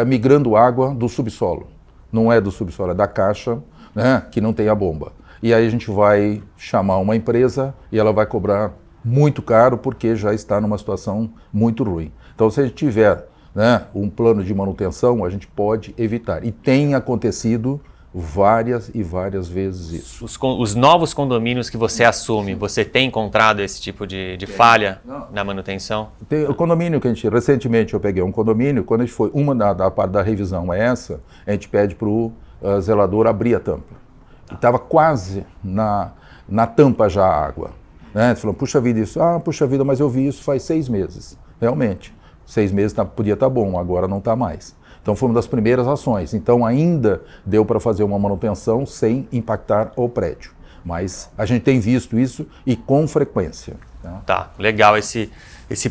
migrando água do subsolo. Não é do subsolo, é da caixa, né, que não tem a bomba. E aí a gente vai chamar uma empresa e ela vai cobrar muito caro porque já está numa situação muito ruim. Então, se a gente tiver, né, um plano de manutenção, a gente pode evitar. E tem acontecido várias e várias vezes isso. Os novos condomínios que você assume, você tem encontrado esse tipo de falha na manutenção? Tem o condomínio que recentemente eu peguei um condomínio, quando a gente foi, uma da parte da revisão é essa, a gente pede para o zelador abrir a tampa. E estava quase na tampa já a água. Né? Ele falou, puxa vida, puxa vida, mas eu vi isso faz 6 meses. Realmente, 6 meses podia estar bom, agora não está mais. Então foi uma das primeiras ações. Então ainda deu para fazer uma manutenção sem impactar o prédio. Mas a gente tem visto isso e com frequência. Tá, legal esse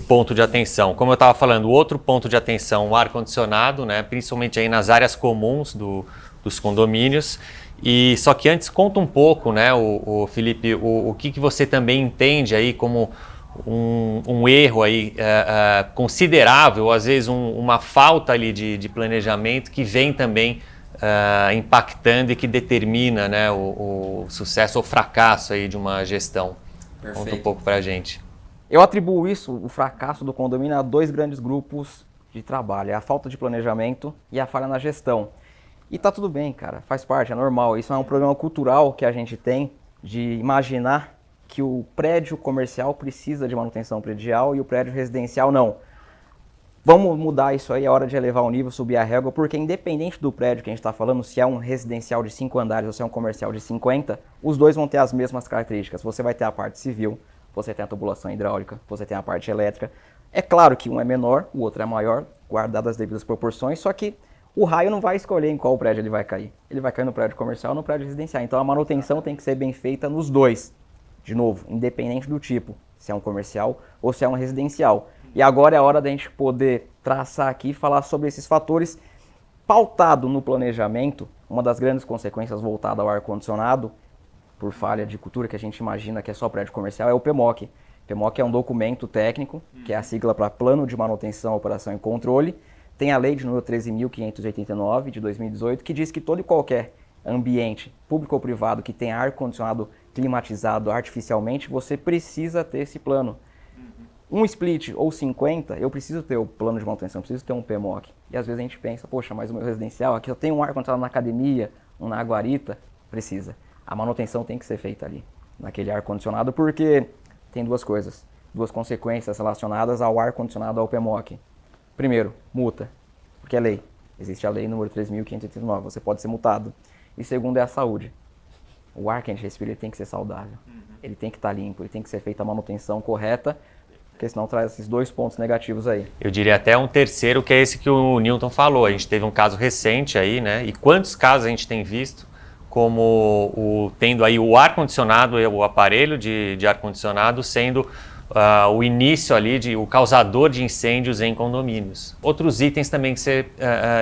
ponto de atenção. Como eu estava falando, o outro ponto de atenção, o ar-condicionado, né, principalmente aí nas áreas comuns dos condomínios. E só que antes conta um pouco, né, o Felipe, o que você também entende aí como um erro aí considerável, às vezes uma falta ali de planejamento que vem também impactando e que determina, né, o sucesso ou fracasso aí de uma gestão. Perfeito. Conta um pouco pra gente. Eu atribuo isso, o fracasso do condomínio, a 2 grandes grupos de trabalho. É a falta de planejamento e a falha na gestão. E tá tudo bem, cara, faz parte, é normal. Isso é um problema cultural que a gente tem de imaginar que o prédio comercial precisa de manutenção predial e o prédio residencial não. Vamos mudar isso aí, é hora de elevar o nível, subir a régua, porque independente do prédio que a gente está falando, se é um residencial de 5 andares ou se é um comercial de 50, os dois vão ter as mesmas características. Você vai ter a parte civil, você tem a tubulação hidráulica, você tem a parte elétrica. É claro que um é menor, o outro é maior, guardado as devidas proporções, só que o raio não vai escolher em qual prédio ele vai cair. Ele vai cair no prédio comercial ou no prédio residencial. Então a manutenção tem que ser bem feita nos dois. De novo, independente do tipo, se é um comercial ou se é um residencial. E agora é a hora da gente poder traçar aqui e falar sobre esses fatores pautado no planejamento. Uma das grandes consequências voltada ao ar-condicionado, por falha de cultura que a gente imagina que é só prédio comercial, é o PMOC. PMOC é um documento técnico, que é a sigla para Plano de Manutenção, Operação e Controle. Tem a lei de número 13.589 de 2018, que diz que todo e qualquer ambiente, público ou privado, que tenha ar-condicionado climatizado artificialmente, você precisa ter esse plano. Um split ou 50, eu preciso ter o plano de manutenção, preciso ter um PMOC. E às vezes a gente pensa, poxa, mas o meu residencial, aqui eu tenho um ar-condicionado na academia, um na guarita, precisa. A manutenção tem que ser feita ali, naquele ar-condicionado, porque tem 2 coisas, 2 consequências relacionadas ao ar-condicionado, ao PMOC. Primeiro, multa, porque é lei. Existe a lei número 3.589, você pode ser multado. E segundo é a saúde. O ar que a gente respira ele tem que ser saudável. Ele tem que estar limpo, ele tem que ser feita a manutenção correta, porque senão traz esses 2 pontos negativos aí. Eu diria até um terceiro, que é esse que o Newton falou. A gente teve um caso recente aí, né? E quantos casos a gente tem visto como tendo aí o ar-condicionado, o aparelho de ar-condicionado sendo o início ali, o causador de incêndios em condomínios. Outros itens também que você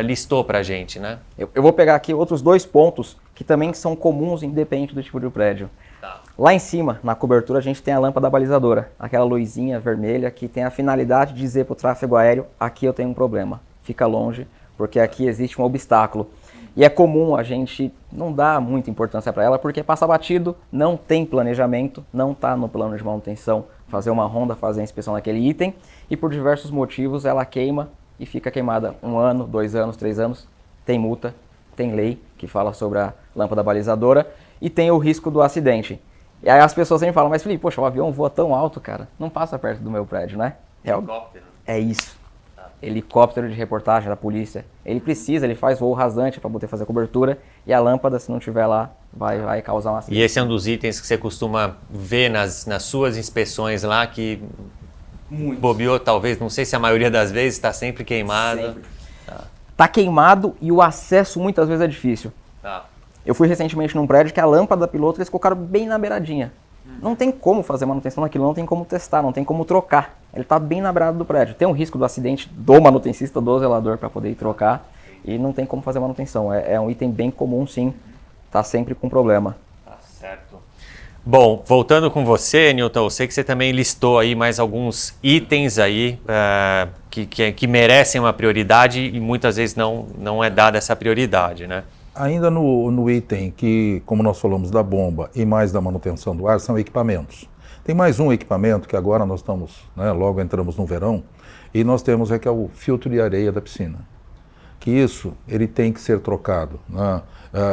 listou pra gente, né? Eu vou pegar aqui outros 2 pontos que também são comuns independente do tipo de prédio. Tá. Lá em cima, na cobertura, a gente tem a lâmpada balizadora, aquela luzinha vermelha que tem a finalidade de dizer para o tráfego aéreo, aqui eu tenho um problema, fica longe, porque aqui existe um obstáculo. E é comum a gente não dar muita importância para ela, porque passa batido, não tem planejamento, não está no plano de manutenção, fazer uma ronda, fazer a inspeção naquele item, e por diversos motivos ela queima e fica queimada 1 ano, 2 anos, 3 anos, tem multa, tem lei que fala sobre a lâmpada balizadora e tem o risco do acidente. E aí as pessoas sempre falam, mas Felipe, poxa, o avião voa tão alto, cara, não passa perto do meu prédio, né? Helicóptero. É isso. Helicóptero de reportagem da polícia. Ele faz voo rasante para poder fazer cobertura e a lâmpada, se não tiver lá, vai causar um acidente. E esse é um dos itens que você costuma ver nas suas inspeções lá, que bobeou talvez, não sei se a maioria das vezes está sempre queimado. Sempre. Tá queimado e o acesso muitas vezes é difícil. Tá. Eu fui recentemente num prédio que a lâmpada piloto eles colocaram bem na beiradinha. Não tem como fazer manutenção naquilo, não tem como testar, não tem como trocar. Ele está bem na beirada do prédio. Tem um risco do acidente do manutencista, do zelador para poder ir trocar e não tem como fazer manutenção. É um item bem comum, sim. Tá sempre com problema. Tá certo. Bom, voltando com você, Newton, eu sei que você também listou aí mais alguns itens aí que merecem uma prioridade e muitas vezes não é dada essa prioridade, né? Ainda no item que, como nós falamos da bomba e mais da manutenção do ar, são equipamentos. Tem mais um equipamento que agora nós estamos, né, logo entramos no verão, e nós temos que é o filtro de areia da piscina. que isso ele tem que ser trocado, né,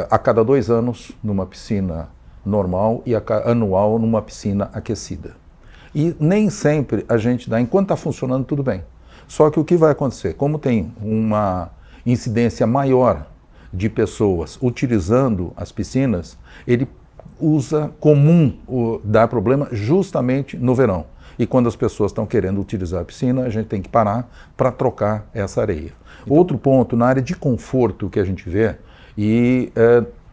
a cada 2 anos numa piscina normal e anual numa piscina aquecida. E nem sempre a gente dá, enquanto está funcionando tudo bem. Só que o que vai acontecer? Como tem uma incidência maior de pessoas utilizando as piscinas, ele usa comum dar problema justamente no verão. E quando as pessoas estão querendo utilizar a piscina, a gente tem que parar para trocar essa areia. Então, outro ponto, na área de conforto que a gente vê, e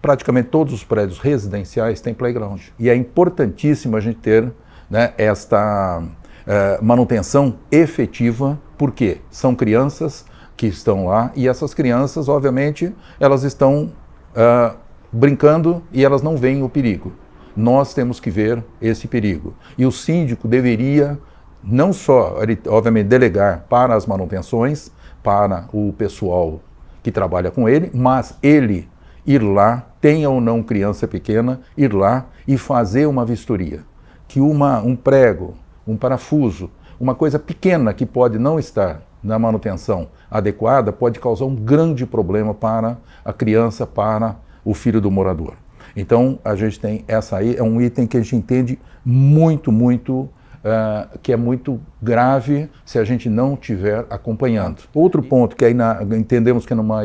praticamente todos os prédios residenciais têm playground. E é importantíssimo a gente ter, né, esta manutenção efetiva, porque são crianças que estão lá e essas crianças, obviamente, elas estão brincando e elas não veem o perigo. Nós temos que ver esse perigo. E o síndico deveria não só, obviamente, delegar para as manutenções, para o pessoal que trabalha com ele, mas ele ir lá, tenha ou não criança pequena, ir lá e fazer uma vistoria. Que um prego, um parafuso, uma coisa pequena que pode não estar na manutenção adequada, pode causar um grande problema para a criança, para o filho do morador. Então, a gente tem essa aí, é um item que a gente entende muito, que é muito grave se a gente não estiver acompanhando. Outro ponto que aí entendemos que é numa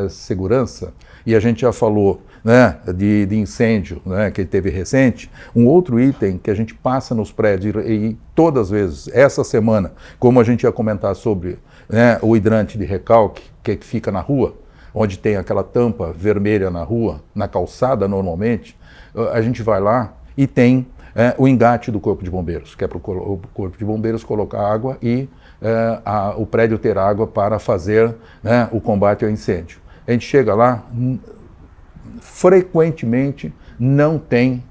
segurança, e a gente já falou, né, de incêndio, né, que teve recente, um outro item que a gente passa nos prédios e todas as vezes, essa semana, como a gente ia comentar sobre, né, o hidrante de recalque que fica na rua, onde tem aquela tampa vermelha na rua, na calçada normalmente, a gente vai lá e tem o engate do Corpo de Bombeiros, que é para o Corpo de Bombeiros colocar água e o prédio ter água para fazer, né, o combate ao incêndio. A gente chega lá, frequentemente não tem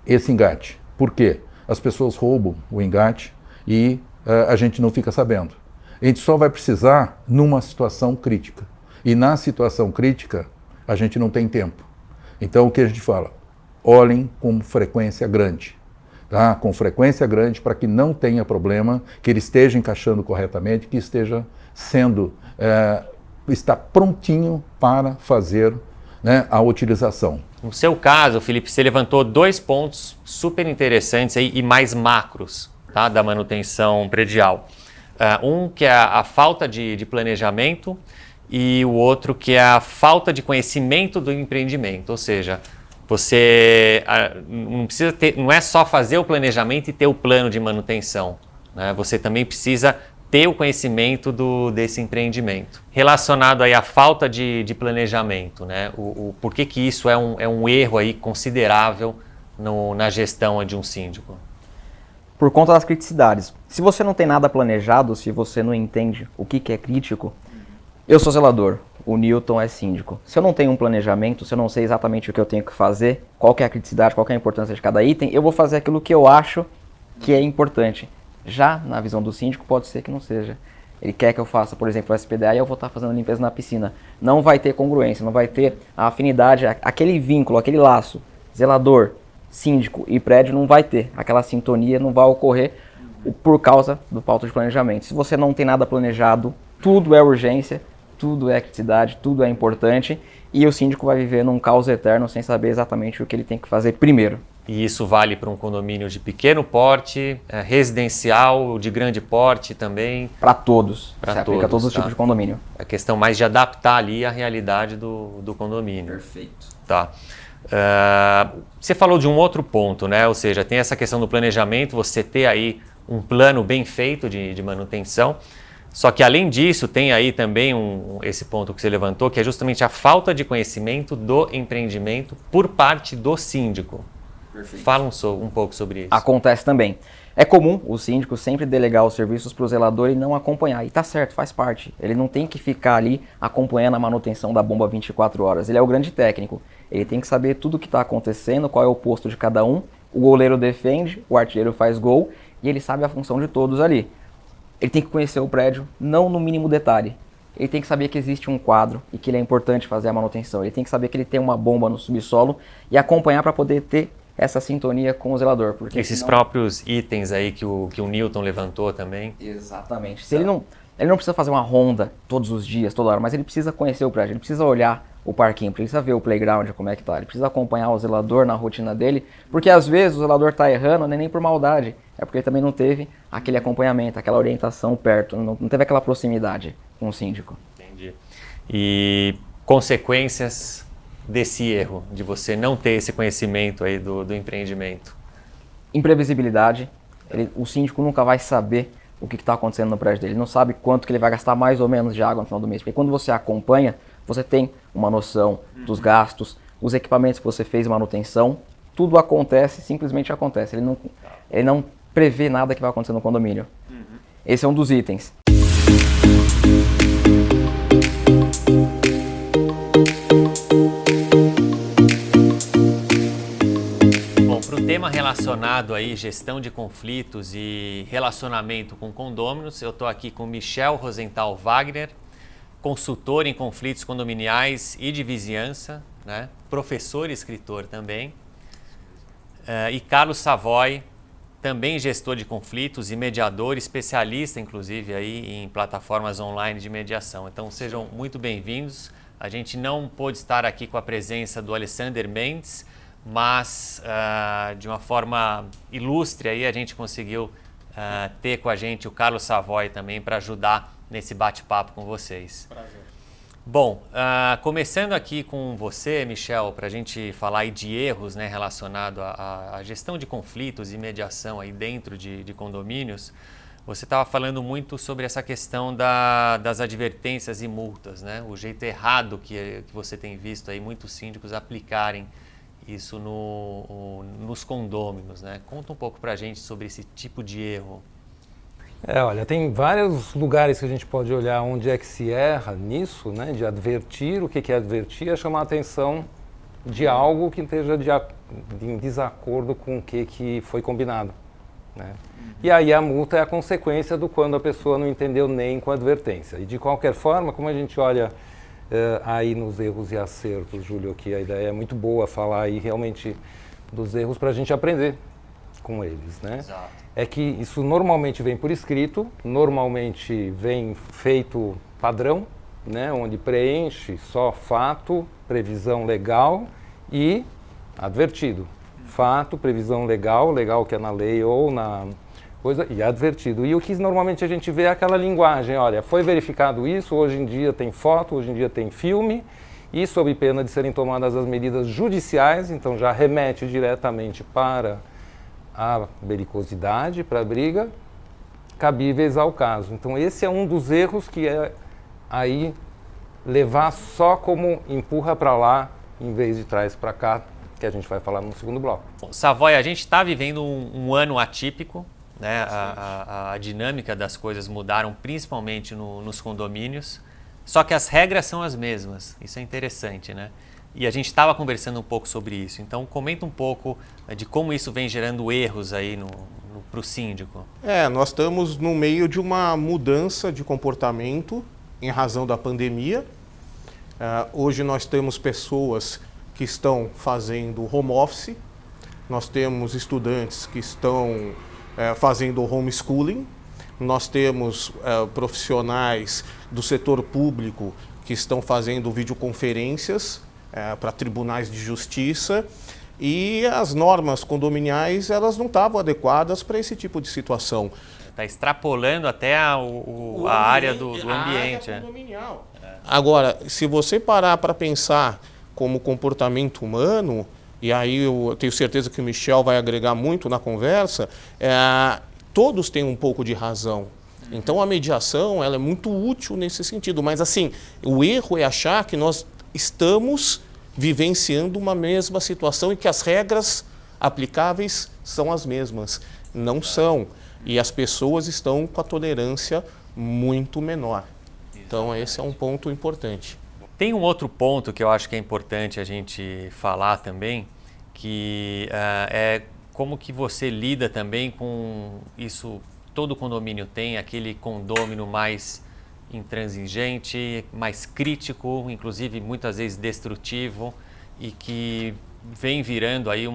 esse engate. Por quê? As pessoas roubam o engate e a gente não fica sabendo. A gente só vai precisar numa situação crítica. E na situação crítica, a gente não tem tempo. Então, o que a gente fala? Olhem com frequência grande. Tá? Com frequência grande para que não tenha problema, que ele esteja encaixando corretamente, que esteja sendo, está prontinho para fazer, né, a utilização. No seu caso, Felipe, você levantou 2 pontos super interessantes aí, e mais macros, tá, da manutenção predial. Um que é a falta de planejamento, e o outro que é a falta de conhecimento do empreendimento, ou seja, você não precisa não é só fazer o planejamento e ter o plano de manutenção, né? Você também precisa ter o conhecimento desse empreendimento. Relacionado aí à falta de planejamento, né? Por que isso é um erro aí considerável na gestão de um síndico? Por conta das criticidades. Se você não tem nada planejado, se você não entende o que é crítico, eu sou zelador, o Newton é síndico. Se eu não tenho um planejamento, se eu não sei exatamente o que eu tenho que fazer, qual que é a criticidade, qual que é a importância de cada item, eu vou fazer aquilo que eu acho que é importante. Já na visão do síndico, pode ser que não seja. Ele quer que eu faça, por exemplo, o SPDA e eu vou estar fazendo limpeza na piscina. Não vai ter congruência, não vai ter a afinidade, aquele vínculo, aquele laço, zelador, síndico e prédio não vai ter. Aquela sintonia não vai ocorrer por causa do falta de planejamento. Se você não tem nada planejado, tudo é urgência, tudo é criticidade, tudo é importante e o síndico vai viver num caos eterno sem saber exatamente o que ele tem que fazer primeiro. E isso vale para um condomínio de pequeno porte, residencial, de grande porte também? Para todos. Para aplica a todos os tipos de condomínio. A questão mais de adaptar ali a realidade do condomínio. Perfeito. Tá. Você falou de um outro ponto, né? Ou seja, tem essa questão do planejamento, você ter aí um plano bem feito de manutenção. Só que além disso, tem aí também esse ponto que você levantou, que é justamente a falta de conhecimento do empreendimento por parte do síndico. Perfeito. Fala um pouco sobre isso. Acontece também. É comum o síndico sempre delegar os serviços para o zelador e não acompanhar. E tá certo, faz parte. Ele não tem que ficar ali acompanhando a manutenção da bomba 24 horas. Ele é o grande técnico. Ele tem que saber tudo o que está acontecendo, qual é o posto de cada um. O goleiro defende, o artilheiro faz gol e ele sabe a função de todos ali. Ele tem que conhecer o prédio, não no mínimo detalhe. Ele tem que saber que existe um quadro e que ele é importante fazer a manutenção. Ele tem que saber que ele tem uma bomba no subsolo e acompanhar para poder ter essa sintonia com o zelador. Porque esses próprios itens aí que o Newton levantou também. Exatamente. Se ele não... Ele não precisa fazer uma ronda todos os dias, toda hora, mas ele precisa conhecer o prédio, ele precisa olhar o parquinho, precisa ver o playground, como é que tá, ele precisa acompanhar o zelador na rotina dele, porque às vezes o zelador tá errando, não é nem por maldade, é porque ele também não teve aquele acompanhamento, aquela orientação perto, não teve aquela proximidade com o síndico. Entendi. E consequências desse erro, de você não ter esse conhecimento aí do empreendimento? Imprevisibilidade, o síndico nunca vai saber o que está acontecendo no prédio dele, ele não sabe quanto que ele vai gastar mais ou menos de água no final do mês, porque quando você acompanha, você tem uma noção dos gastos, os equipamentos que você fez manutenção, tudo acontece, simplesmente acontece, ele não prevê nada que vai acontecer no condomínio. Esse é um dos itens. Tema relacionado aí, gestão de conflitos e relacionamento com condôminos, eu estou aqui com Michel Rosenthal Wagner, consultor em conflitos condominiais e de vizinhança, né? Professor e escritor também, e Carlos Savoy, também gestor de conflitos e mediador, especialista inclusive aí em plataformas online de mediação. Então sejam muito bem-vindos. A gente não pôde estar aqui com a presença do Alexander Mendes, mas de uma forma ilustre aí a gente conseguiu ter com a gente o Carlos Savoy também para ajudar nesse bate-papo com vocês. Prazer. Bom, começando aqui com você, Michel, para a gente falar aí de erros, né, relacionado à gestão de conflitos e mediação aí dentro de condomínios, você estava falando muito sobre essa questão das advertências e multas, né? O jeito errado que você tem visto aí muitos síndicos aplicarem isso nos condôminos, né? Conta um pouco para a gente sobre esse tipo de erro. Olha, tem vários lugares que a gente pode olhar onde é que se erra nisso, né? De advertir, o que é advertir? É chamar a atenção de algo que esteja em desacordo com o que foi combinado, né? E aí a multa é a consequência do quando a pessoa não entendeu nem com a advertência. E de qualquer forma, como a gente olha aí nos erros e acertos, Júlio, que a ideia é muito boa falar aí realmente dos erros para a gente aprender com eles, né? Exato. É que isso normalmente vem por escrito, normalmente vem feito padrão, né? Onde preenche só fato, previsão legal e advertido. Fato, previsão legal, legal que é na lei ou na coisa, e advertido. E o que normalmente a gente vê é aquela linguagem, olha, foi verificado isso, hoje em dia tem foto, hoje em dia tem filme, e sob pena de serem tomadas as medidas judiciais, então já remete diretamente para a belicosidade, para a briga, cabíveis ao caso. Então esse é um dos erros que é aí levar só como empurra para lá, em vez de traz para cá, que a gente vai falar no segundo bloco. Bom, Savoy, a gente está vivendo um ano atípico, né? A dinâmica das coisas mudaram, principalmente nos condomínios, só que as regras são as mesmas, isso é interessante, né? E a gente estava conversando um pouco sobre isso, então comenta um pouco de como isso vem gerando erros aí para o síndico. Nós estamos no meio de uma mudança de comportamento em razão da pandemia. Hoje nós temos pessoas que estão fazendo home office, nós temos estudantes que estão fazendo homeschooling, nós temos profissionais do setor público que estão fazendo videoconferências para tribunais de justiça, e as normas condominiais elas não estavam adequadas para esse tipo de situação. Está extrapolando até a área do ambiente. Área condominial. Agora, se você parar para pensar como comportamento humano, e aí eu tenho certeza que o Michel vai agregar muito na conversa, todos têm um pouco de razão. Então a mediação ela é muito útil nesse sentido, mas assim, o erro é achar que nós estamos vivenciando uma mesma situação e que as regras aplicáveis são as mesmas. Não são. E as pessoas estão com a tolerância muito menor. Então esse é um ponto importante. Tem um outro ponto que eu acho que é importante a gente falar também, que é como que você lida também com isso. Todo condomínio tem aquele condômino mais intransigente, mais crítico, inclusive muitas vezes destrutivo, e que vem virando aí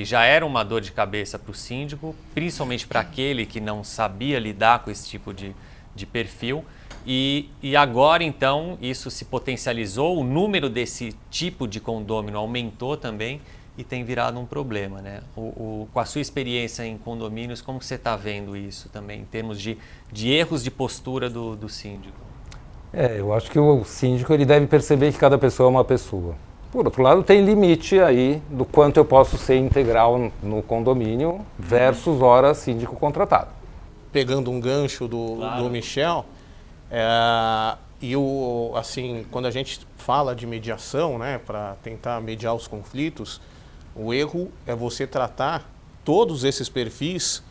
já era uma dor de cabeça para o síndico, principalmente para aquele que não sabia lidar com esse tipo de de perfil. E agora, então, isso se potencializou, o número desse tipo de condômino aumentou também e tem virado um problema, né? Com a sua experiência em condomínios, como você está vendo isso também, em termos de erros de postura do síndico? Eu acho que o síndico ele deve perceber que cada pessoa é uma pessoa. Por outro lado, tem limite aí do quanto eu posso ser integral no condomínio versus hora síndico contratado. Pegando um gancho do Michel, assim, quando a gente fala de mediação, né, para tentar mediar os conflitos, o erro é você tratar todos esses perfis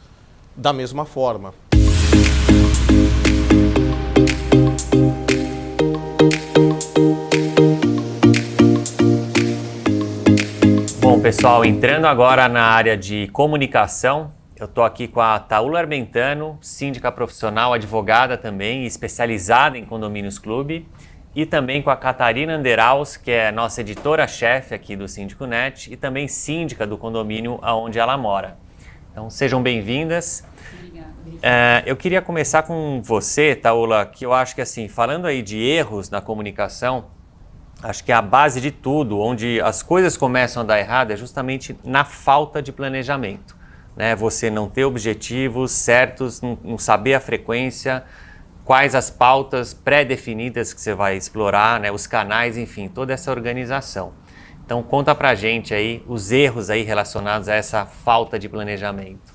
da mesma forma. Bom, pessoal, entrando agora na área de comunicação, eu estou aqui com a Taula Armentano, síndica profissional, advogada também, especializada em condomínios clube, e também com a Catarina Anderaus, que é nossa editora-chefe aqui do Síndico Net e também síndica do condomínio onde ela mora. Então, sejam bem-vindas. Obrigada. Eu queria começar com você, Taula, que eu acho que, assim, falando aí de erros na comunicação, acho que a base de tudo, onde as coisas começam a dar errado, é justamente na falta de planejamento. Né? Você não ter objetivos certos, não saber a frequência, quais as pautas pré-definidas que você vai explorar, né? Os canais, enfim, toda essa organização. Então, conta pra gente aí os erros aí relacionados a essa falta de planejamento.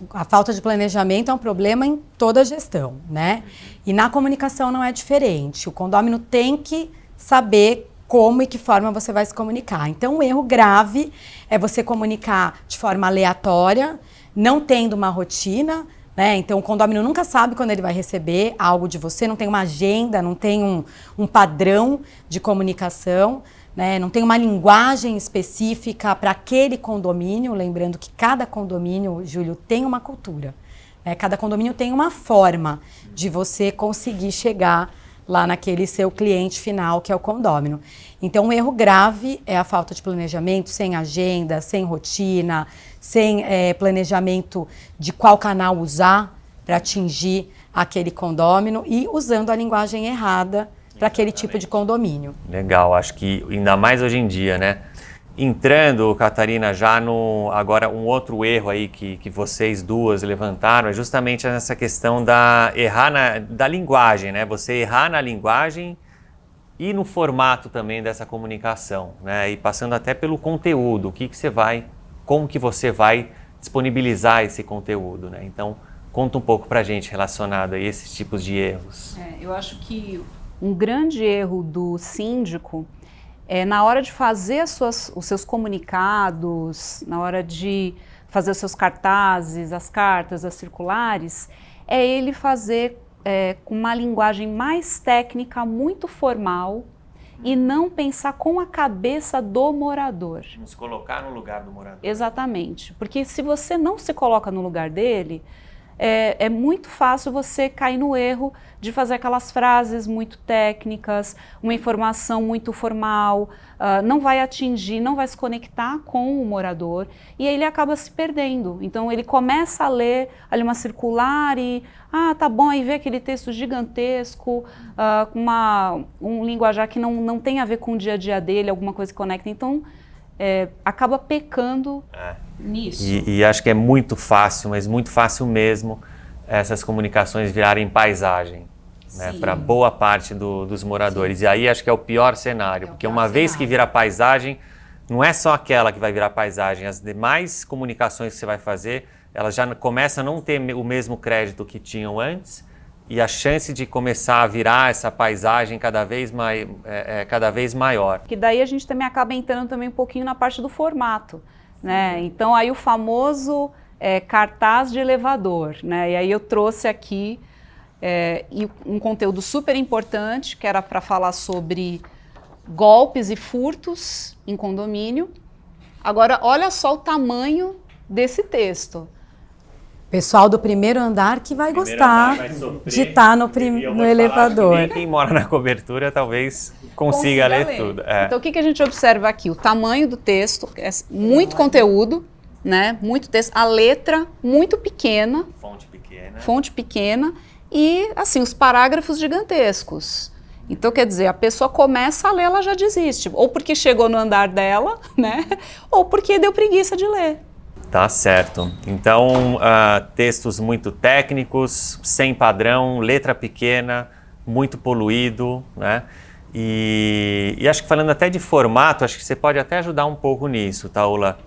A falta de planejamento é um problema em toda a gestão, né? E na comunicação não é diferente. O condômino tem que saber como e que forma você vai se comunicar. Então, um erro grave é você comunicar de forma aleatória, não tendo uma rotina, né? Então, o condômino nunca sabe quando ele vai receber algo de você, não tem uma agenda, não tem um padrão de comunicação, né? Não tem uma linguagem específica para aquele condomínio, lembrando que cada condomínio, Júlio, tem uma cultura. Né? Cada condomínio tem uma forma de você conseguir chegar lá naquele seu cliente final, que é o condômino. Então, um erro grave é a falta de planejamento, sem agenda, sem rotina, sem planejamento de qual canal usar para atingir aquele condômino e usando a linguagem errada para aquele tipo de condomínio. Legal, acho que ainda mais hoje em dia, né? Entrando, Catarina, já agora um outro erro aí que vocês duas levantaram é justamente essa questão da linguagem, né? Você errar na linguagem e no formato também dessa comunicação, né? E passando até pelo conteúdo, como que você vai disponibilizar esse conteúdo, né? Então, conta um pouco pra gente relacionado a esses tipos de erros. Eu acho que um grande erro do síndico na hora de fazer os seus comunicados, na hora de fazer os seus cartazes, as cartas, as circulares, é ele fazer com uma linguagem mais técnica, muito formal, e não pensar com a cabeça do morador. Se colocar no lugar do morador. Exatamente, porque se você não se coloca no lugar dele, é muito fácil você cair no erro de fazer aquelas frases muito técnicas, uma informação muito formal, não vai atingir, não vai se conectar com o morador e aí ele acaba se perdendo. Então ele começa a ler ali uma circular e, tá bom, aí vê aquele texto gigantesco, um linguajar que não tem a ver com o dia a dia dele, alguma coisa que conecta. Então, acaba pecando nisso. E acho que é muito fácil, mas muito fácil mesmo, essas comunicações virarem paisagem, né, para boa parte dos moradores. Sim. E aí acho que é o pior cenário, porque uma vez que vira paisagem, não é só aquela que vai virar paisagem, as demais comunicações que você vai fazer, elas já começam a não ter o mesmo crédito que tinham antes, e a chance de começar a virar essa paisagem cada vez maior. Que daí a gente também acaba entrando também um pouquinho na parte do formato, né? Então aí o famoso cartaz de elevador, né? E aí eu trouxe aqui um conteúdo super importante, que era para falar sobre golpes e furtos em condomínio. Agora, olha só o tamanho desse texto. Pessoal do primeiro andar que vai gostar de estar no elevador. Quem mora na cobertura talvez consiga ler tudo. Então, o que a gente observa aqui? O tamanho do texto, muito conteúdo, né? Muito texto. A letra muito pequena. Fonte pequena. e, assim, os parágrafos gigantescos. Então, quer dizer, a pessoa começa a ler, ela já desiste. Ou porque chegou no andar dela, né? Ou porque deu preguiça de ler. Tá certo. Então, textos muito técnicos, sem padrão, letra pequena, muito poluído, né? E acho que falando até de formato, acho que você pode até ajudar um pouco nisso, Taula.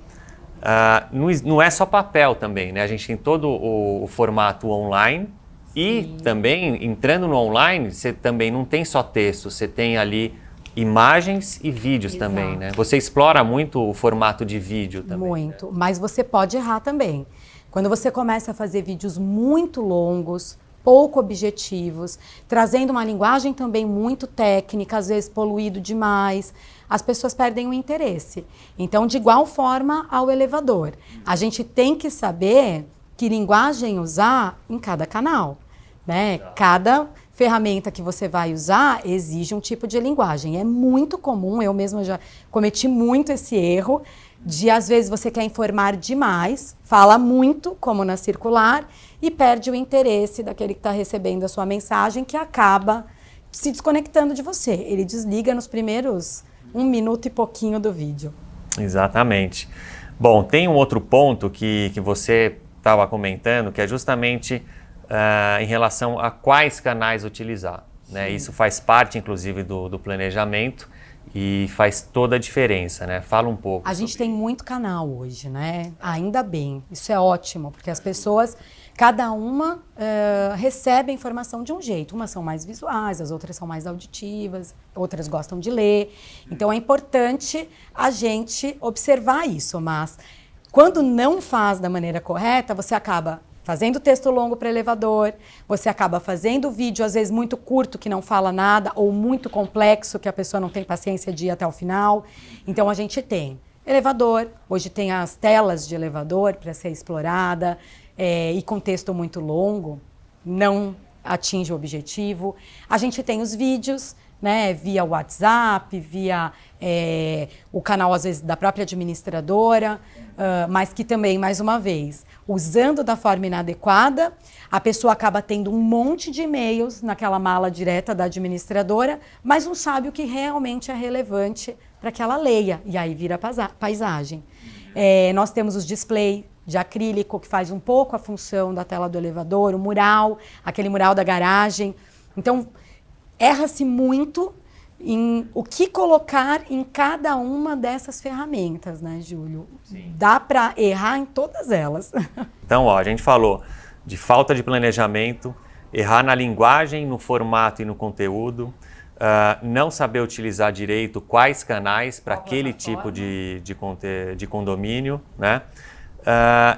Não é só papel também, né? A gente tem todo o formato online. E também, entrando no online, você também não tem só texto, você tem ali imagens e vídeos também, né? Você explora muito o formato de vídeo também. Muito, né? Mas você pode errar também. Quando você começa a fazer vídeos muito longos, pouco objetivos, trazendo uma linguagem também muito técnica, às vezes poluído demais, as pessoas perdem o interesse. Então, de igual forma ao elevador, a gente tem que saber que linguagem usar em cada canal, né? Cada ferramenta que você vai usar exige um tipo de linguagem. É muito comum, eu mesma já cometi muito esse erro, de às vezes você quer informar demais, fala muito, como na circular, e perde o interesse daquele que está recebendo a sua mensagem, que acaba se desconectando de você. Ele desliga nos primeiros 1 minuto e pouquinho do vídeo. Exatamente. Bom, tem um outro ponto que você estava comentando, que é justamente em relação a quais canais utilizar, né? Isso faz parte, inclusive, do planejamento e faz toda a diferença, né? Fala um pouco. A gente tem muito canal hoje, né? Ainda bem, isso é ótimo, porque as pessoas, cada uma recebe a informação de um jeito. Umas são mais visuais, as outras são mais auditivas, outras gostam de ler. Então é importante a gente observar isso, mas quando não faz da maneira correta, você acaba fazendo texto longo para elevador, você acaba fazendo vídeo, às vezes, muito curto, que não fala nada, ou muito complexo, que a pessoa não tem paciência de ir até o final. Então, a gente tem elevador, hoje tem as telas de elevador para ser explorada, e com texto muito longo, não atinge o objetivo. A gente tem os vídeos, né, via WhatsApp, via o canal, às vezes, da própria administradora, mas que também, mais uma vez, usando da forma inadequada, a pessoa acaba tendo um monte de e-mails naquela mala direta da administradora, mas não sabe o que realmente é relevante para que ela leia, e aí vira paisagem. Nós temos os displays de acrílico, que faz um pouco a função da tela do elevador, o mural, aquele mural da garagem. Então, erra-se muito em o que colocar em cada uma dessas ferramentas, né, Júlio? Sim. Dá para errar em todas elas. Então, ó, a gente falou de falta de planejamento, errar na linguagem, no formato e no conteúdo, não saber utilizar direito quais canais para aquele tipo de condomínio, né?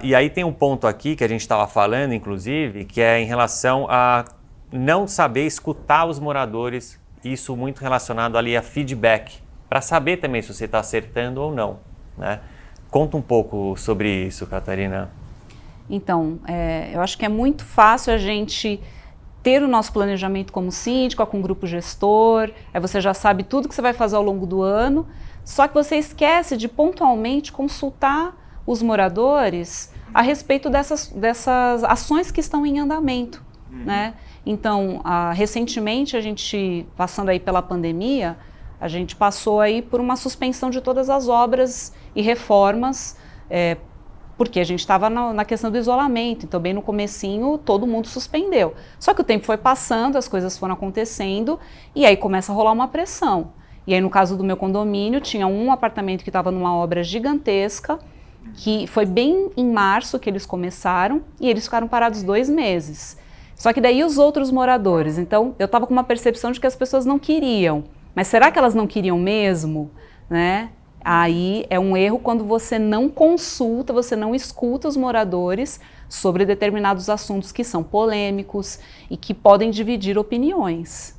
E aí tem um ponto aqui que a gente estava falando, inclusive, que é em relação a não saber escutar os moradores, isso muito relacionado ali a feedback, para saber também se você está acertando ou não, né? Conta um pouco sobre isso, Catarina. Então, eu acho que é muito fácil a gente ter o nosso planejamento como síndico, com o grupo gestor, você já sabe tudo que você vai fazer ao longo do ano, só que você esquece de pontualmente consultar os moradores a respeito dessas ações que estão em andamento, né? Então, recentemente, a gente, passando aí pela pandemia, a gente passou aí por uma suspensão de todas as obras e reformas, porque a gente estava na questão do isolamento, então bem no comecinho todo mundo suspendeu. Só que o tempo foi passando, as coisas foram acontecendo e aí começa a rolar uma pressão. E aí no caso do meu condomínio, tinha um apartamento que estava numa obra gigantesca, que foi bem em março que eles começaram e eles ficaram parados 2 meses. Só que daí os outros moradores, então eu estava com uma percepção de que as pessoas não queriam, mas será que elas não queriam mesmo, né? Aí é um erro quando você não consulta, você não escuta os moradores sobre determinados assuntos que são polêmicos e que podem dividir opiniões.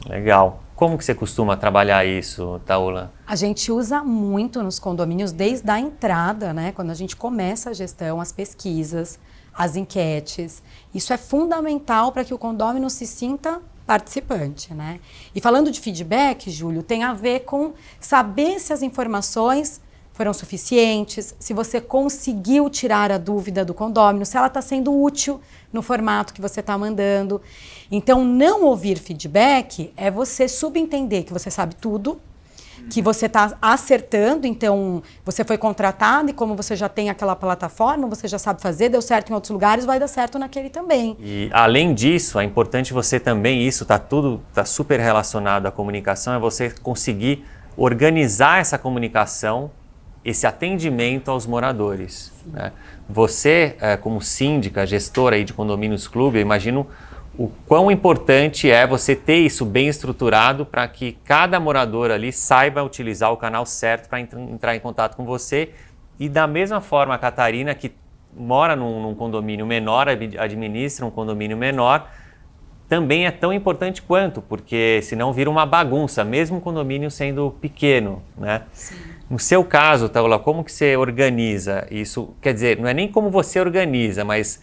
Legal. Como que você costuma trabalhar isso, Taula? A gente usa muito nos condomínios desde a entrada, né? Quando a gente começa a gestão, as pesquisas, as enquetes. Isso é fundamental para que o condômino se sinta participante, né? E falando de feedback, Júlio, tem a ver com saber se as informações foram suficientes, se você conseguiu tirar a dúvida do condômino, se ela está sendo útil no formato que você está mandando. Então, não ouvir feedback é você subentender que você sabe tudo, que você está acertando, então você foi contratado e como você já tem aquela plataforma, você já sabe fazer, deu certo em outros lugares, vai dar certo naquele também. E além disso, é importante você também, isso está super relacionado à comunicação, é você conseguir organizar essa comunicação, esse atendimento aos moradores. Né? Você, como síndica, gestora aí de condomínios clube, eu imagino o quão importante é você ter isso bem estruturado para que cada morador ali saiba utilizar o canal certo para entrar em contato com você. E da mesma forma, a Catarina, que mora num condomínio menor, administra um condomínio menor, também é tão importante quanto, porque senão vira uma bagunça, mesmo o condomínio sendo pequeno, né? Sim. No seu caso, Taula, como que você organiza isso? Quer dizer, não é nem como você organiza, mas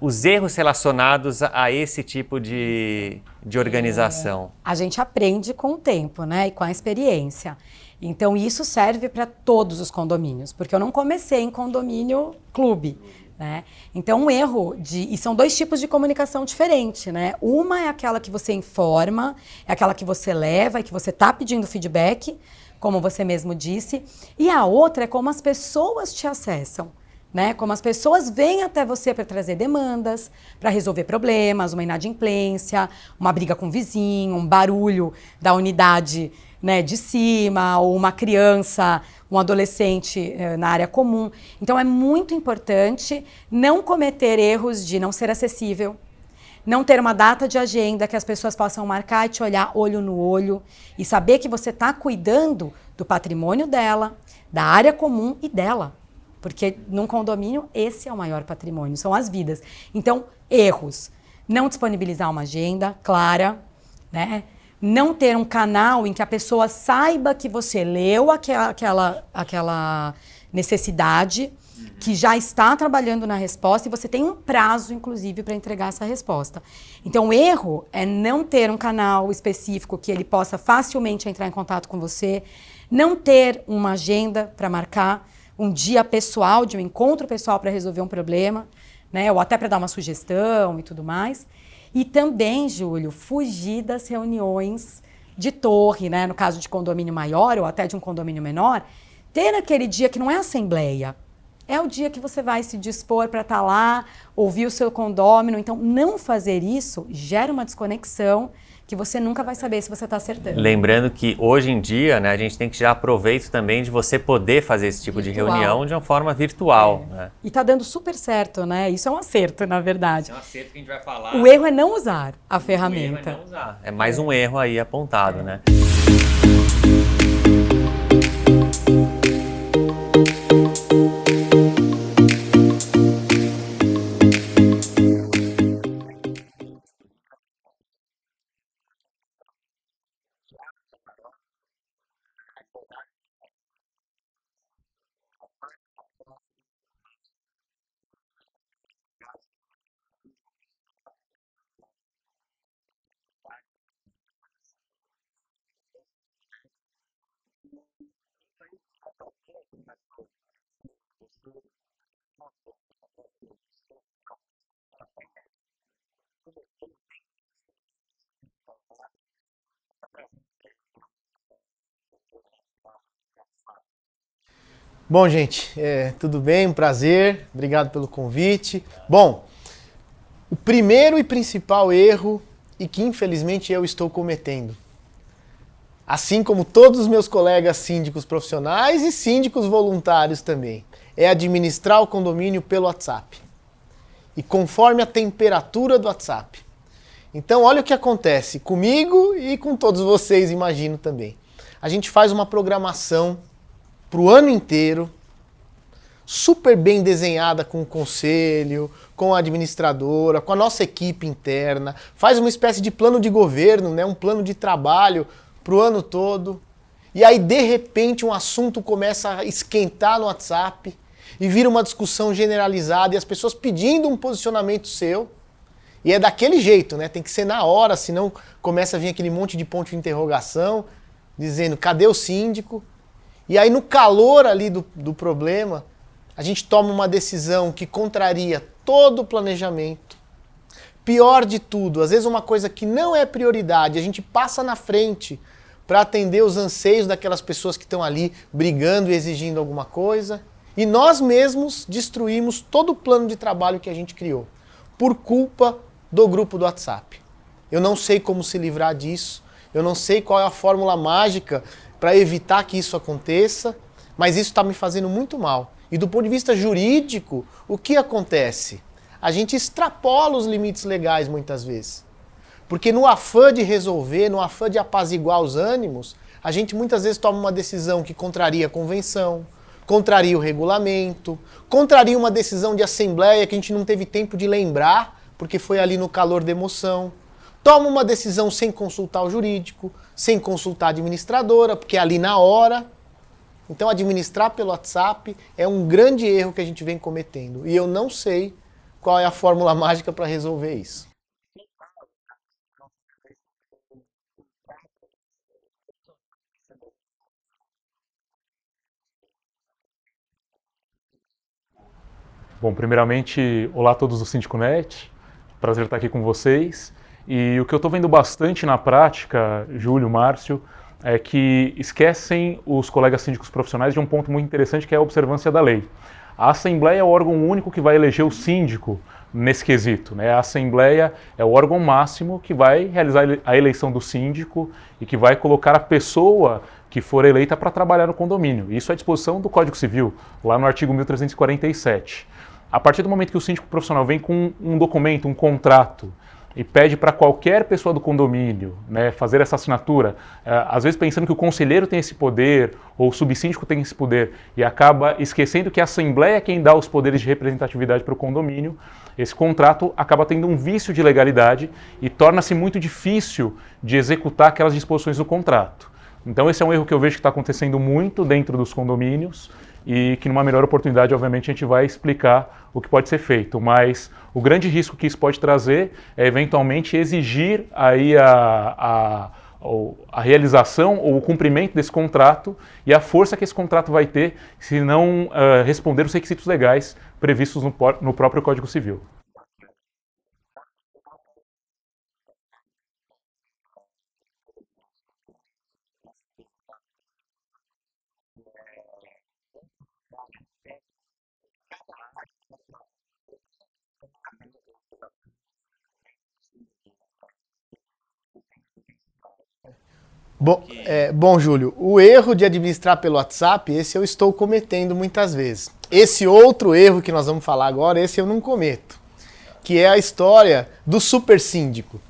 os erros relacionados a esse tipo de organização. A gente aprende com o tempo, né? E com a experiência. Então, isso serve para todos os condomínios, porque eu não comecei em condomínio clube, né? Então, um erro e são dois tipos de comunicação diferente, né? Uma é aquela que você informa, é aquela que você leva e que você está pedindo feedback, como você mesmo disse, e a outra é como as pessoas te acessam. Né? Como as pessoas vêm até você para trazer demandas, para resolver problemas, uma inadimplência, uma briga com o vizinho, um barulho da unidade, né, de cima, ou uma criança, um adolescente na área comum. Então é muito importante não cometer erros de não ser acessível, não ter uma data de agenda que as pessoas possam marcar e te olhar olho no olho e saber que você está cuidando do patrimônio dela, da área comum e dela. Porque num condomínio, esse é o maior patrimônio, são as vidas. Então, erros. Não disponibilizar uma agenda clara, né? Não ter um canal em que a pessoa saiba que você leu aquela necessidade, que já está trabalhando na resposta e você tem um prazo, inclusive, para entregar essa resposta. Então, o erro é não ter um canal específico que ele possa facilmente entrar em contato com você, não ter uma agenda para marcar, um dia pessoal, de um encontro pessoal para resolver um problema, né? Ou até para dar uma sugestão e tudo mais. E também, Júlio, fugir das reuniões de torre, né? No caso de condomínio maior ou até de um condomínio menor, ter aquele dia que não é assembleia, é o dia que você vai se dispor para estar lá, ouvir o seu condômino. Então, não fazer isso gera uma desconexão que você nunca vai saber se você está acertando. Lembrando que hoje em dia, né, a gente tem que tirar proveito também de você poder fazer esse tipo de reunião de uma forma virtual. Né? E está dando super certo, né? Isso é um acerto, na verdade. Isso é um acerto que a gente vai falar. O erro é não usar a ferramenta. O erro é não usar. É mais um erro aí apontado, né? Bom, gente, tudo bem? Um prazer. Obrigado pelo convite. Bom, o primeiro e principal erro, e que infelizmente eu estou cometendo, assim como todos os meus colegas síndicos profissionais e síndicos voluntários também, é administrar o condomínio pelo WhatsApp. E conforme a temperatura do WhatsApp. Então, olha o que acontece comigo e com todos vocês, imagino também. A gente faz uma programação para o ano inteiro, super bem desenhada com o conselho, com a administradora, com a nossa equipe interna, faz uma espécie de plano de governo, né, um plano de trabalho para o ano todo, e aí de repente um assunto começa a esquentar no WhatsApp e vira uma discussão generalizada e as pessoas pedindo um posicionamento seu, e é daquele jeito, né, tem que ser na hora, senão começa a vir aquele monte de ponto de interrogação, dizendo cadê o síndico? E aí, no calor ali do problema, a gente toma uma decisão que contraria todo o planejamento. Pior de tudo, às vezes uma coisa que não é prioridade, a gente passa na frente para atender os anseios daquelas pessoas que estão ali brigando e exigindo alguma coisa. E nós mesmos destruímos todo o plano de trabalho que a gente criou, por culpa do grupo do WhatsApp. Eu não sei como se livrar disso, eu não sei qual é a fórmula mágica para evitar que isso aconteça, mas isso está me fazendo muito mal. E do ponto de vista jurídico, o que acontece? A gente extrapola os limites legais muitas vezes. Porque no afã de resolver, no afã de apaziguar os ânimos, a gente muitas vezes toma uma decisão que contraria a convenção, contraria o regulamento, contraria uma decisão de assembleia que a gente não teve tempo de lembrar, porque foi ali no calor da emoção. Toma uma decisão sem consultar o jurídico, sem consultar a administradora, porque é ali na hora. Então administrar pelo WhatsApp é um grande erro que a gente vem cometendo. E eu não sei qual é a fórmula mágica para resolver isso. Bom, primeiramente, olá a todos do SíndicoNet, prazer estar aqui com vocês. E o que eu estou vendo bastante na prática, Júlio, Márcio, é que esquecem os colegas síndicos profissionais de um ponto muito interessante que é a observância da lei. A Assembleia é o órgão único que vai eleger o síndico nesse quesito, né? A Assembleia é o órgão máximo que vai realizar a eleição do síndico e que vai colocar a pessoa que for eleita para trabalhar no condomínio. Isso é à disposição do Código Civil, lá no artigo 1347. A partir do momento que o síndico profissional vem com um documento, um contrato, e pede para qualquer pessoa do condomínio, né, fazer essa assinatura, às vezes pensando que o conselheiro tem esse poder, ou o subsíndico tem esse poder, e acaba esquecendo que a Assembleia é quem dá os poderes de representatividade para o condomínio, esse contrato acaba tendo um vício de legalidade e torna-se muito difícil de executar aquelas disposições do contrato. Então esse é um erro que eu vejo que está acontecendo muito dentro dos condomínios, e que numa melhor oportunidade, obviamente, a gente vai explicar o que pode ser feito. Mas o grande risco que isso pode trazer é, eventualmente, exigir aí a realização ou o cumprimento desse contrato e a força que esse contrato vai ter se não responder os requisitos legais previstos no próprio Código Civil. Bom, Júlio, o erro de administrar pelo WhatsApp, esse eu estou cometendo muitas vezes. Esse outro erro que nós vamos falar agora, esse eu não cometo, que é a história do super síndico.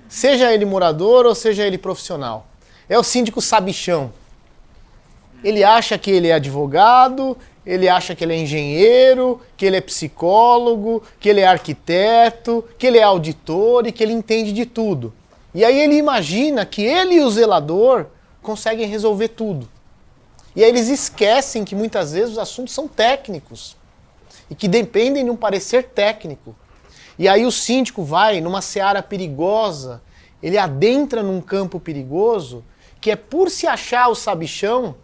Seja ele morador ou seja ele profissional. É o síndico sabichão. Ele acha que ele é advogado, ele acha que ele é engenheiro, que ele é psicólogo, que ele é arquiteto, que ele é auditor e que ele entende de tudo. E aí ele imagina que ele e o zelador conseguem resolver tudo. E aí eles esquecem que muitas vezes os assuntos são técnicos e que dependem de um parecer técnico. E aí o síndico vai numa seara perigosa, ele adentra num campo perigoso, que é por se achar o sabichão,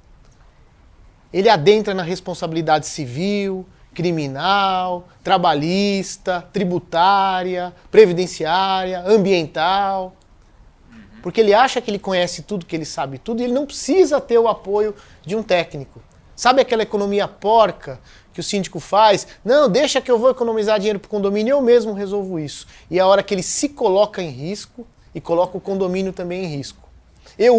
ele adentra na responsabilidade civil, criminal, trabalhista, tributária, previdenciária, ambiental. Porque ele acha que ele conhece tudo, que ele sabe tudo, e ele não precisa ter o apoio de um técnico. Sabe aquela economia porca que o síndico faz? Não, deixa que eu vou economizar dinheiro para o condomínio, eu mesmo resolvo isso. E é a hora que ele se coloca em risco e coloca o condomínio também em risco. Eu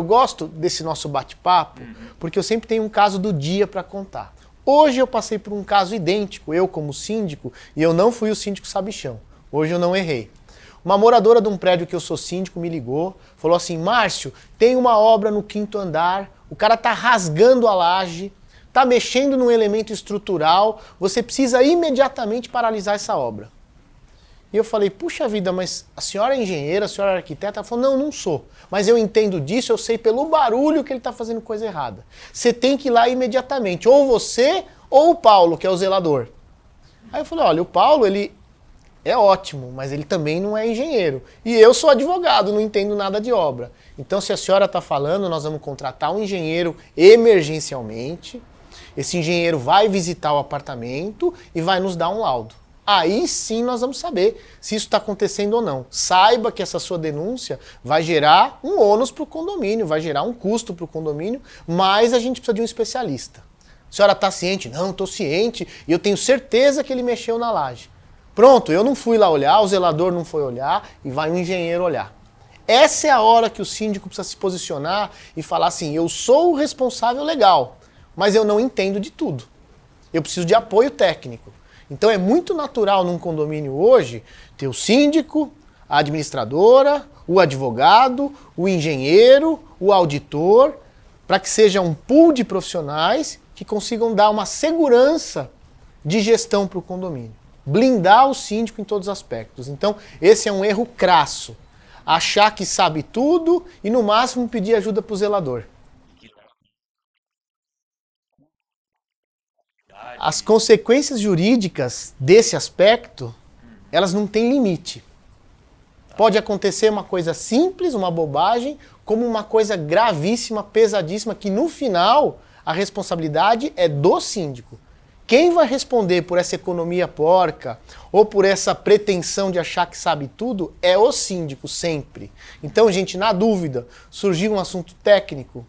gosto desse nosso bate-papo, porque eu sempre tenho um caso do dia para contar. Hoje eu passei por um caso idêntico, eu como síndico, e eu não fui o síndico sabichão. Hoje eu não errei. Uma moradora de um prédio que eu sou síndico me ligou, falou assim: Márcio, tem uma obra no 5º andar, o cara tá rasgando a laje, tá mexendo num elemento estrutural, você precisa imediatamente paralisar essa obra. E eu falei: puxa vida, mas a senhora é engenheira, a senhora é arquiteta? Ela falou: não sou, mas eu entendo disso, eu sei pelo barulho que ele tá fazendo coisa errada. Você tem que ir lá imediatamente, ou você ou o Paulo, que é o zelador. Aí eu falei: olha, o Paulo, ele é ótimo, mas ele também não é engenheiro. E eu sou advogado, não entendo nada de obra. Então, se a senhora está falando, nós vamos contratar um engenheiro emergencialmente. Esse engenheiro vai visitar o apartamento e vai nos dar um laudo. Aí sim nós vamos saber se isso está acontecendo ou não. Saiba que essa sua denúncia vai gerar um ônus para o condomínio, vai gerar um custo para o condomínio, mas a gente precisa de um especialista. A senhora está ciente? Não, estou ciente e eu tenho certeza que ele mexeu na laje. Pronto, eu não fui lá olhar, o zelador não foi olhar e vai um engenheiro olhar. Essa é a hora que o síndico precisa se posicionar e falar assim, eu sou o responsável legal, mas eu não entendo de tudo. Eu preciso de apoio técnico. Então é muito natural num condomínio hoje ter o síndico, a administradora, o advogado, o engenheiro, o auditor, para que seja um pool de profissionais que consigam dar uma segurança de gestão para o condomínio. Blindar o síndico em todos os aspectos. Então esse é um erro crasso. Achar que sabe tudo e no máximo pedir ajuda para o zelador. As consequências jurídicas desse aspecto, elas não têm limite. Pode acontecer uma coisa simples, uma bobagem, como uma coisa gravíssima, pesadíssima, que no final a responsabilidade é do síndico. Quem vai responder por essa economia porca ou por essa pretensão de achar que sabe tudo é o síndico, sempre. Então, gente, na dúvida, surgiu um assunto técnico,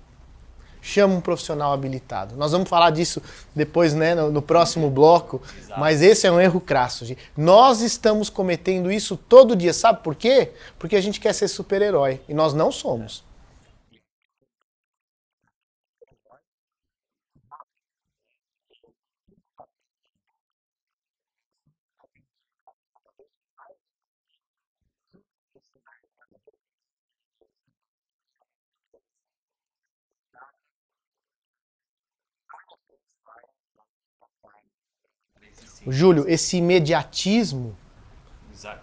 chama um profissional habilitado. Nós vamos falar disso depois, né, no próximo bloco, mas esse é um erro crasso. Gente. Nós estamos cometendo isso todo dia, sabe por quê? Porque a gente quer ser super-herói e nós não somos. Júlio, esse imediatismo,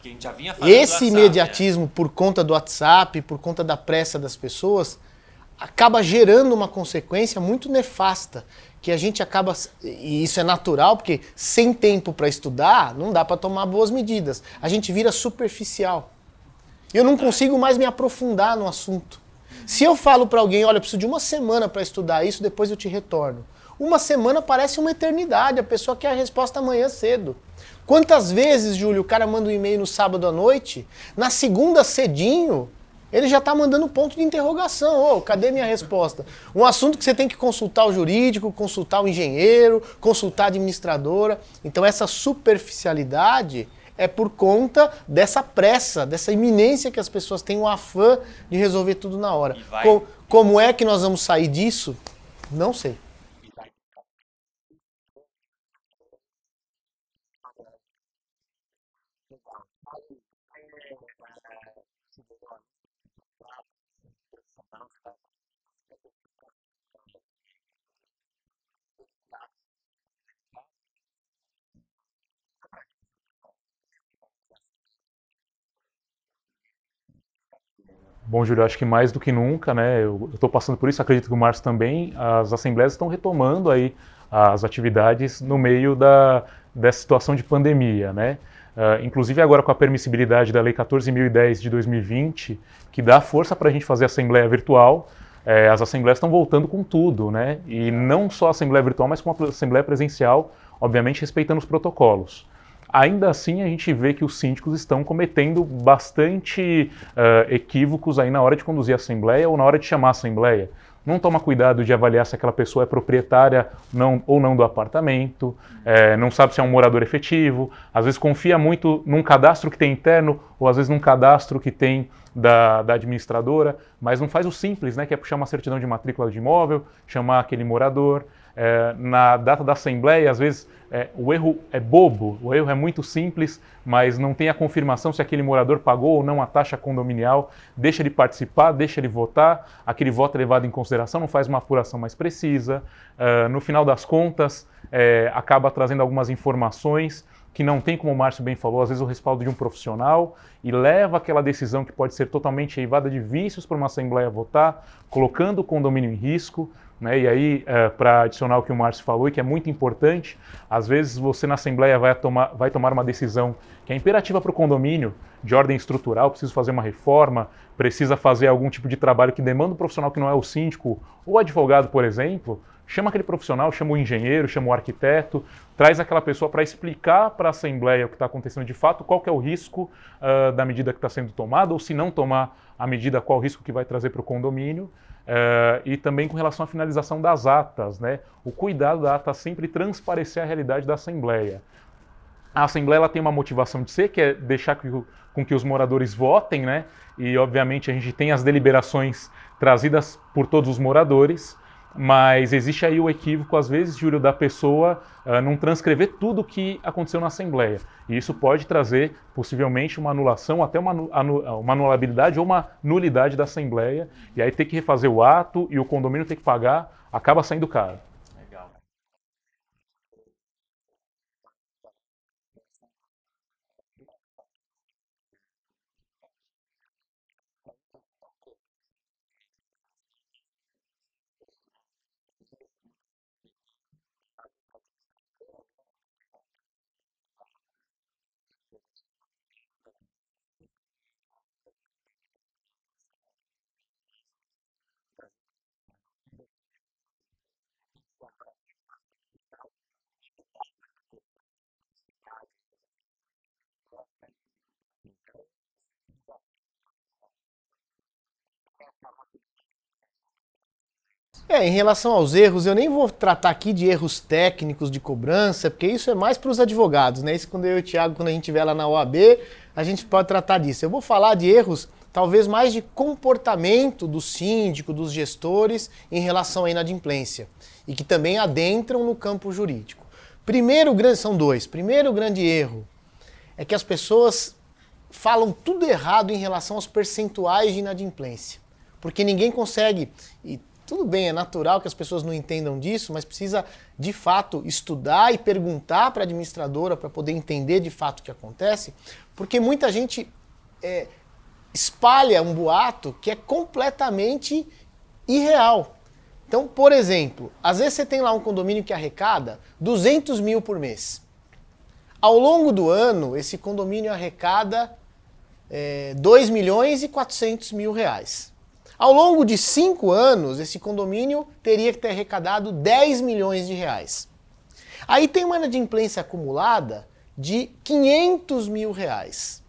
que a gente já vinha falando do esse WhatsApp, imediatismo por conta do WhatsApp, por conta da pressa das pessoas, acaba gerando uma consequência muito nefasta, que a gente acaba, e isso é natural, porque sem tempo para estudar, não dá para tomar boas medidas. A gente vira superficial. Eu não consigo mais me aprofundar no assunto. Se eu falo para alguém, olha, eu preciso de uma semana para estudar isso, depois eu te retorno. Uma semana parece uma eternidade, a pessoa quer a resposta amanhã cedo. Quantas vezes, Júlio, o cara manda um e-mail no sábado à noite, na segunda cedinho, ele já está mandando ponto de interrogação. Ô, cadê minha resposta? Um assunto que você tem que consultar o jurídico, consultar o engenheiro, consultar a administradora. Então essa superficialidade é por conta dessa pressa, dessa iminência que as pessoas têm, o afã de resolver tudo na hora. Como é que nós vamos sair disso? Não sei. Bom, Júlio, acho que mais do que nunca, né, eu estou passando por isso, acredito que o Márcio também, as assembleias estão retomando aí as atividades no meio dessa situação de pandemia, né? Inclusive agora com a permissibilidade da Lei 14.010 de 2020, que dá força para a gente fazer assembleia virtual, as assembleias estão voltando com tudo, né? E não só a assembleia virtual, mas com a assembleia presencial, obviamente respeitando os protocolos. Ainda assim, a gente vê que os síndicos estão cometendo bastante equívocos aí na hora de conduzir a assembleia ou na hora de chamar a assembleia. Não toma cuidado de avaliar se aquela pessoa é proprietária ou não do apartamento, não sabe se é um morador efetivo, às vezes confia muito num cadastro que tem interno ou às vezes num cadastro que tem da administradora, mas não faz o simples, né, que é puxar uma certidão de matrícula de imóvel, chamar aquele morador. Na data da assembleia, às vezes o erro é bobo, o erro é muito simples, mas não tem a confirmação se aquele morador pagou ou não a taxa condominial, deixa ele participar, deixa ele votar, aquele voto é levado em consideração, não faz uma apuração mais precisa, no final das contas acaba trazendo algumas informações que não tem, como o Márcio bem falou, às vezes o respaldo de um profissional e leva aquela decisão que pode ser totalmente eivada de vícios para uma assembleia votar, colocando o condomínio em risco. né? E aí, para adicionar o que o Márcio falou, e que é muito importante, às vezes você na Assembleia vai tomar uma decisão que é imperativa para o condomínio, de ordem estrutural, precisa fazer uma reforma, precisa fazer algum tipo de trabalho que demanda um profissional que não é o síndico ou advogado, por exemplo. Chama aquele profissional, chama o engenheiro, chama o arquiteto, traz aquela pessoa para explicar para a Assembleia o que está acontecendo de fato, qual que é o risco da medida que está sendo tomada, ou se não tomar a medida, qual o risco que vai trazer para o condomínio, e também com relação à finalização das atas, né? O cuidado da ata sempre transparecer a realidade da Assembleia. A Assembleia ela tem uma motivação de ser, que é deixar com que os moradores votem, né? E obviamente a gente tem as deliberações trazidas por todos os moradores, mas existe aí o equívoco, às vezes, Júlio, da pessoa não transcrever tudo o que aconteceu na Assembleia. E isso pode trazer, possivelmente, uma anulação, até uma anulabilidade ou uma nulidade da Assembleia, e aí ter que refazer o ato e o condomínio ter que pagar, acaba saindo caro. Legal. Em relação aos erros, eu nem vou tratar aqui de erros técnicos de cobrança, porque isso é mais para os advogados, né? Isso quando eu e o Thiago, quando a gente estiver lá na OAB, a gente pode tratar disso. Eu vou falar de erros, talvez mais de comportamento do síndico, dos gestores, em relação à inadimplência, e que também adentram no campo jurídico. São dois. Primeiro grande erro é que as pessoas falam tudo errado em relação aos percentuais de inadimplência, porque ninguém consegue... Tudo bem, é natural que as pessoas não entendam disso, mas precisa, de fato, estudar e perguntar para a administradora para poder entender de fato o que acontece, porque muita gente espalha um boato que é completamente irreal. Então, por exemplo, às vezes você tem lá um condomínio que arrecada 200 mil por mês. Ao longo do ano, esse condomínio arrecada 2 milhões e 400 mil reais. Ao longo de 5 anos, esse condomínio teria que ter arrecadado 10 milhões de reais. Aí tem uma inadimplência acumulada de 500 mil reais.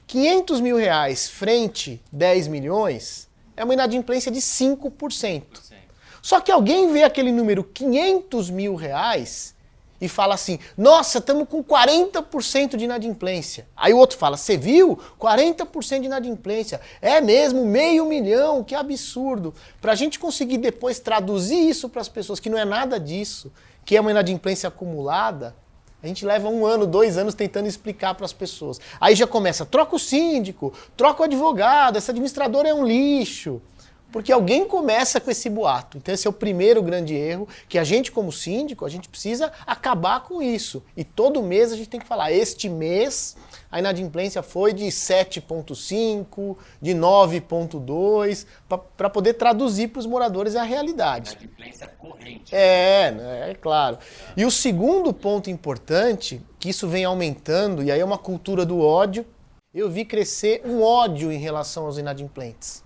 500 mil reais frente 10 milhões é uma inadimplência de 5%. Só que alguém vê aquele número 500 mil reais e fala assim, nossa, estamos com 40% de inadimplência. Aí o outro fala, você viu? 40% de inadimplência. É mesmo, 500 mil, que absurdo. Para a gente conseguir depois traduzir isso para as pessoas, que não é nada disso, que é uma inadimplência acumulada, a gente leva 1 ano, 2 anos tentando explicar para as pessoas. Aí já começa, troca o síndico, troca o advogado, essa administradora é um lixo. Porque alguém começa com esse boato. Então esse é o primeiro grande erro, que a gente como síndico, a gente precisa acabar com isso. E todo mês a gente tem que falar, este mês a inadimplência foi de 7,5, de 9,2, para poder traduzir para os moradores a realidade. Inadimplência corrente. É claro. E o segundo ponto importante, que isso vem aumentando, e aí é uma cultura do ódio, eu vi crescer um ódio em relação aos inadimplentes.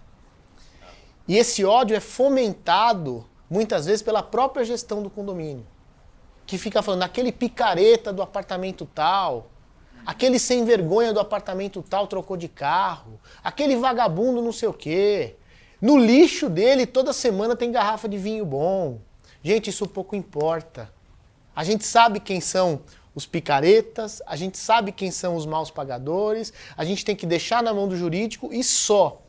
E esse ódio é fomentado, muitas vezes, pela própria gestão do condomínio. Que fica falando, aquele picareta do apartamento tal, aquele sem vergonha do apartamento tal trocou de carro, aquele vagabundo não sei o quê. No lixo dele, toda semana tem garrafa de vinho bom. Gente, isso pouco importa. A gente sabe quem são os picaretas, a gente sabe quem são os maus pagadores, a gente tem que deixar na mão do jurídico e só.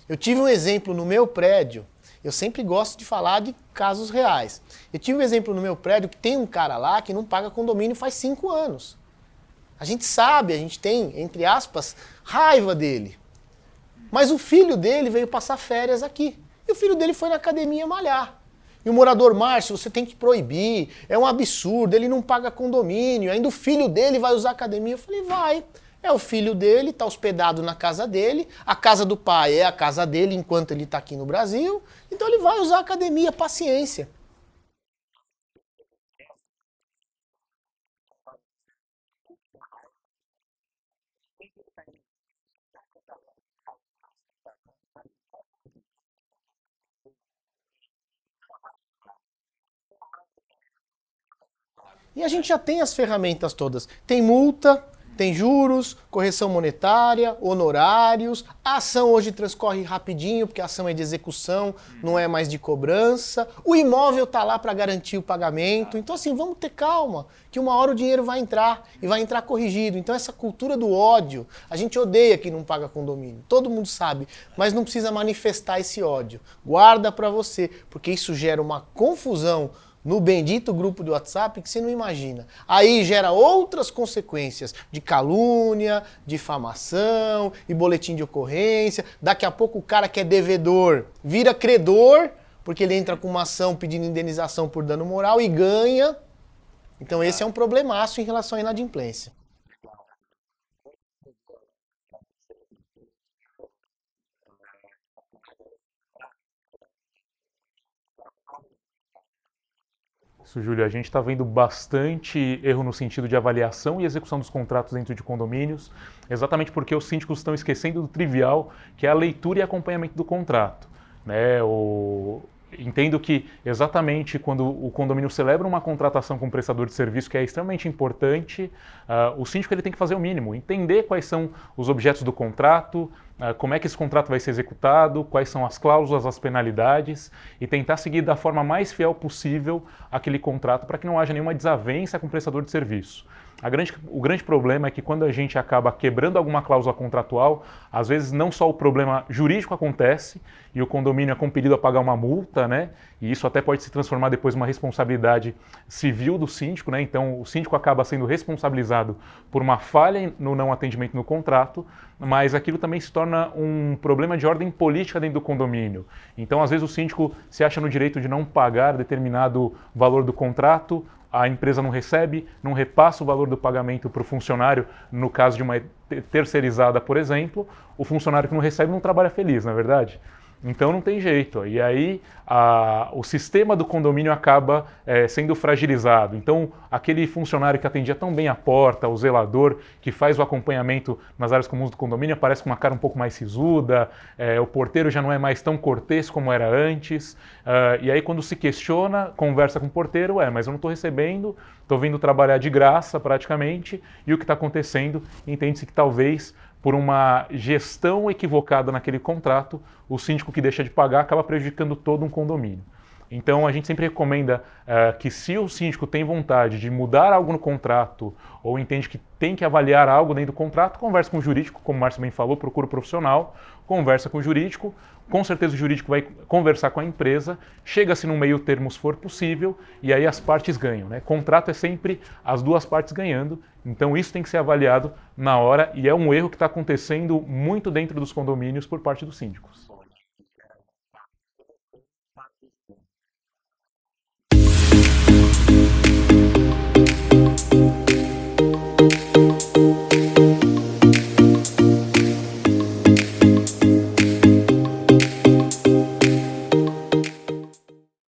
Eu tive um exemplo no meu prédio, eu sempre gosto de falar de casos reais. Eu tive um exemplo no meu prédio que tem um cara lá que não paga condomínio faz 5 anos. A gente sabe, a gente tem, entre aspas, raiva dele. Mas o filho dele veio passar férias aqui. E o filho dele foi na academia malhar. E o morador, Márcio, você tem que proibir, é um absurdo, ele não paga condomínio, ainda o filho dele vai usar a academia. Eu falei, vai. É o filho dele, está hospedado na casa dele, a casa do pai é a casa dele enquanto ele está aqui no Brasil, então ele vai usar a academia, paciência. E a gente já tem as ferramentas todas. Tem multa, tem juros, correção monetária, honorários. A ação hoje transcorre rapidinho, porque a ação é de execução, não é mais de cobrança. O imóvel está lá para garantir o pagamento. Então, assim, vamos ter calma, que uma hora o dinheiro vai entrar e vai entrar corrigido. Então, essa cultura do ódio, a gente odeia quem não paga condomínio. Todo mundo sabe, mas não precisa manifestar esse ódio. Guarda para você, porque isso gera uma confusão no bendito grupo do WhatsApp que você não imagina. Aí gera outras consequências de calúnia, difamação e boletim de ocorrência. Daqui a pouco o cara que é devedor vira credor, porque ele entra com uma ação pedindo indenização por dano moral e ganha. Então esse é um problemaço em relação à inadimplência. Isso, Júlio, a gente está vendo bastante erro no sentido de avaliação e execução dos contratos dentro de condomínios, exatamente porque os síndicos estão esquecendo do trivial, que é a leitura e acompanhamento do contrato, né? Entendo que exatamente quando o condomínio celebra uma contratação com um prestador de serviço, que é extremamente importante, o síndico ele tem que fazer o mínimo, entender quais são os objetos do contrato, como é que esse contrato vai ser executado, quais são as cláusulas, as penalidades, e tentar seguir da forma mais fiel possível aquele contrato para que não haja nenhuma desavença com o prestador de serviço. O grande problema é que quando a gente acaba quebrando alguma cláusula contratual, às vezes não só o problema jurídico acontece e o condomínio é compelido a pagar uma multa, né? E isso até pode se transformar depois numa responsabilidade civil do síndico, né? Então o síndico acaba sendo responsabilizado por uma falha no não atendimento no contrato, mas aquilo também se torna um problema de ordem política dentro do condomínio. Então às vezes o síndico se acha no direito de não pagar determinado valor do contrato, a empresa não recebe, não repassa o valor do pagamento para o funcionário, no caso de uma terceirizada, por exemplo, o funcionário que não recebe não trabalha feliz, não é verdade? Então não tem jeito. E aí o sistema do condomínio acaba sendo fragilizado. Então aquele funcionário que atendia tão bem a porta, o zelador, que faz o acompanhamento nas áreas comuns do condomínio, aparece com uma cara um pouco mais sisuda, o porteiro já não é mais tão cortês como era antes. E aí quando se questiona, conversa com o porteiro, mas eu não estou recebendo, estou vindo trabalhar de graça praticamente, e o que está acontecendo, entende-se que talvez por uma gestão equivocada naquele contrato, o síndico que deixa de pagar acaba prejudicando todo um condomínio. Então a gente sempre recomenda que se o síndico tem vontade de mudar algo no contrato ou entende que tem que avaliar algo dentro do contrato, conversa com o jurídico, como o Márcio bem falou, procura o profissional, conversa com o jurídico, com certeza o jurídico vai conversar com a empresa, chega-se num meio termo se for possível e aí as partes ganham, né? Contrato é sempre as duas partes ganhando, então isso tem que ser avaliado na hora e é um erro que está acontecendo muito dentro dos condomínios por parte dos síndicos.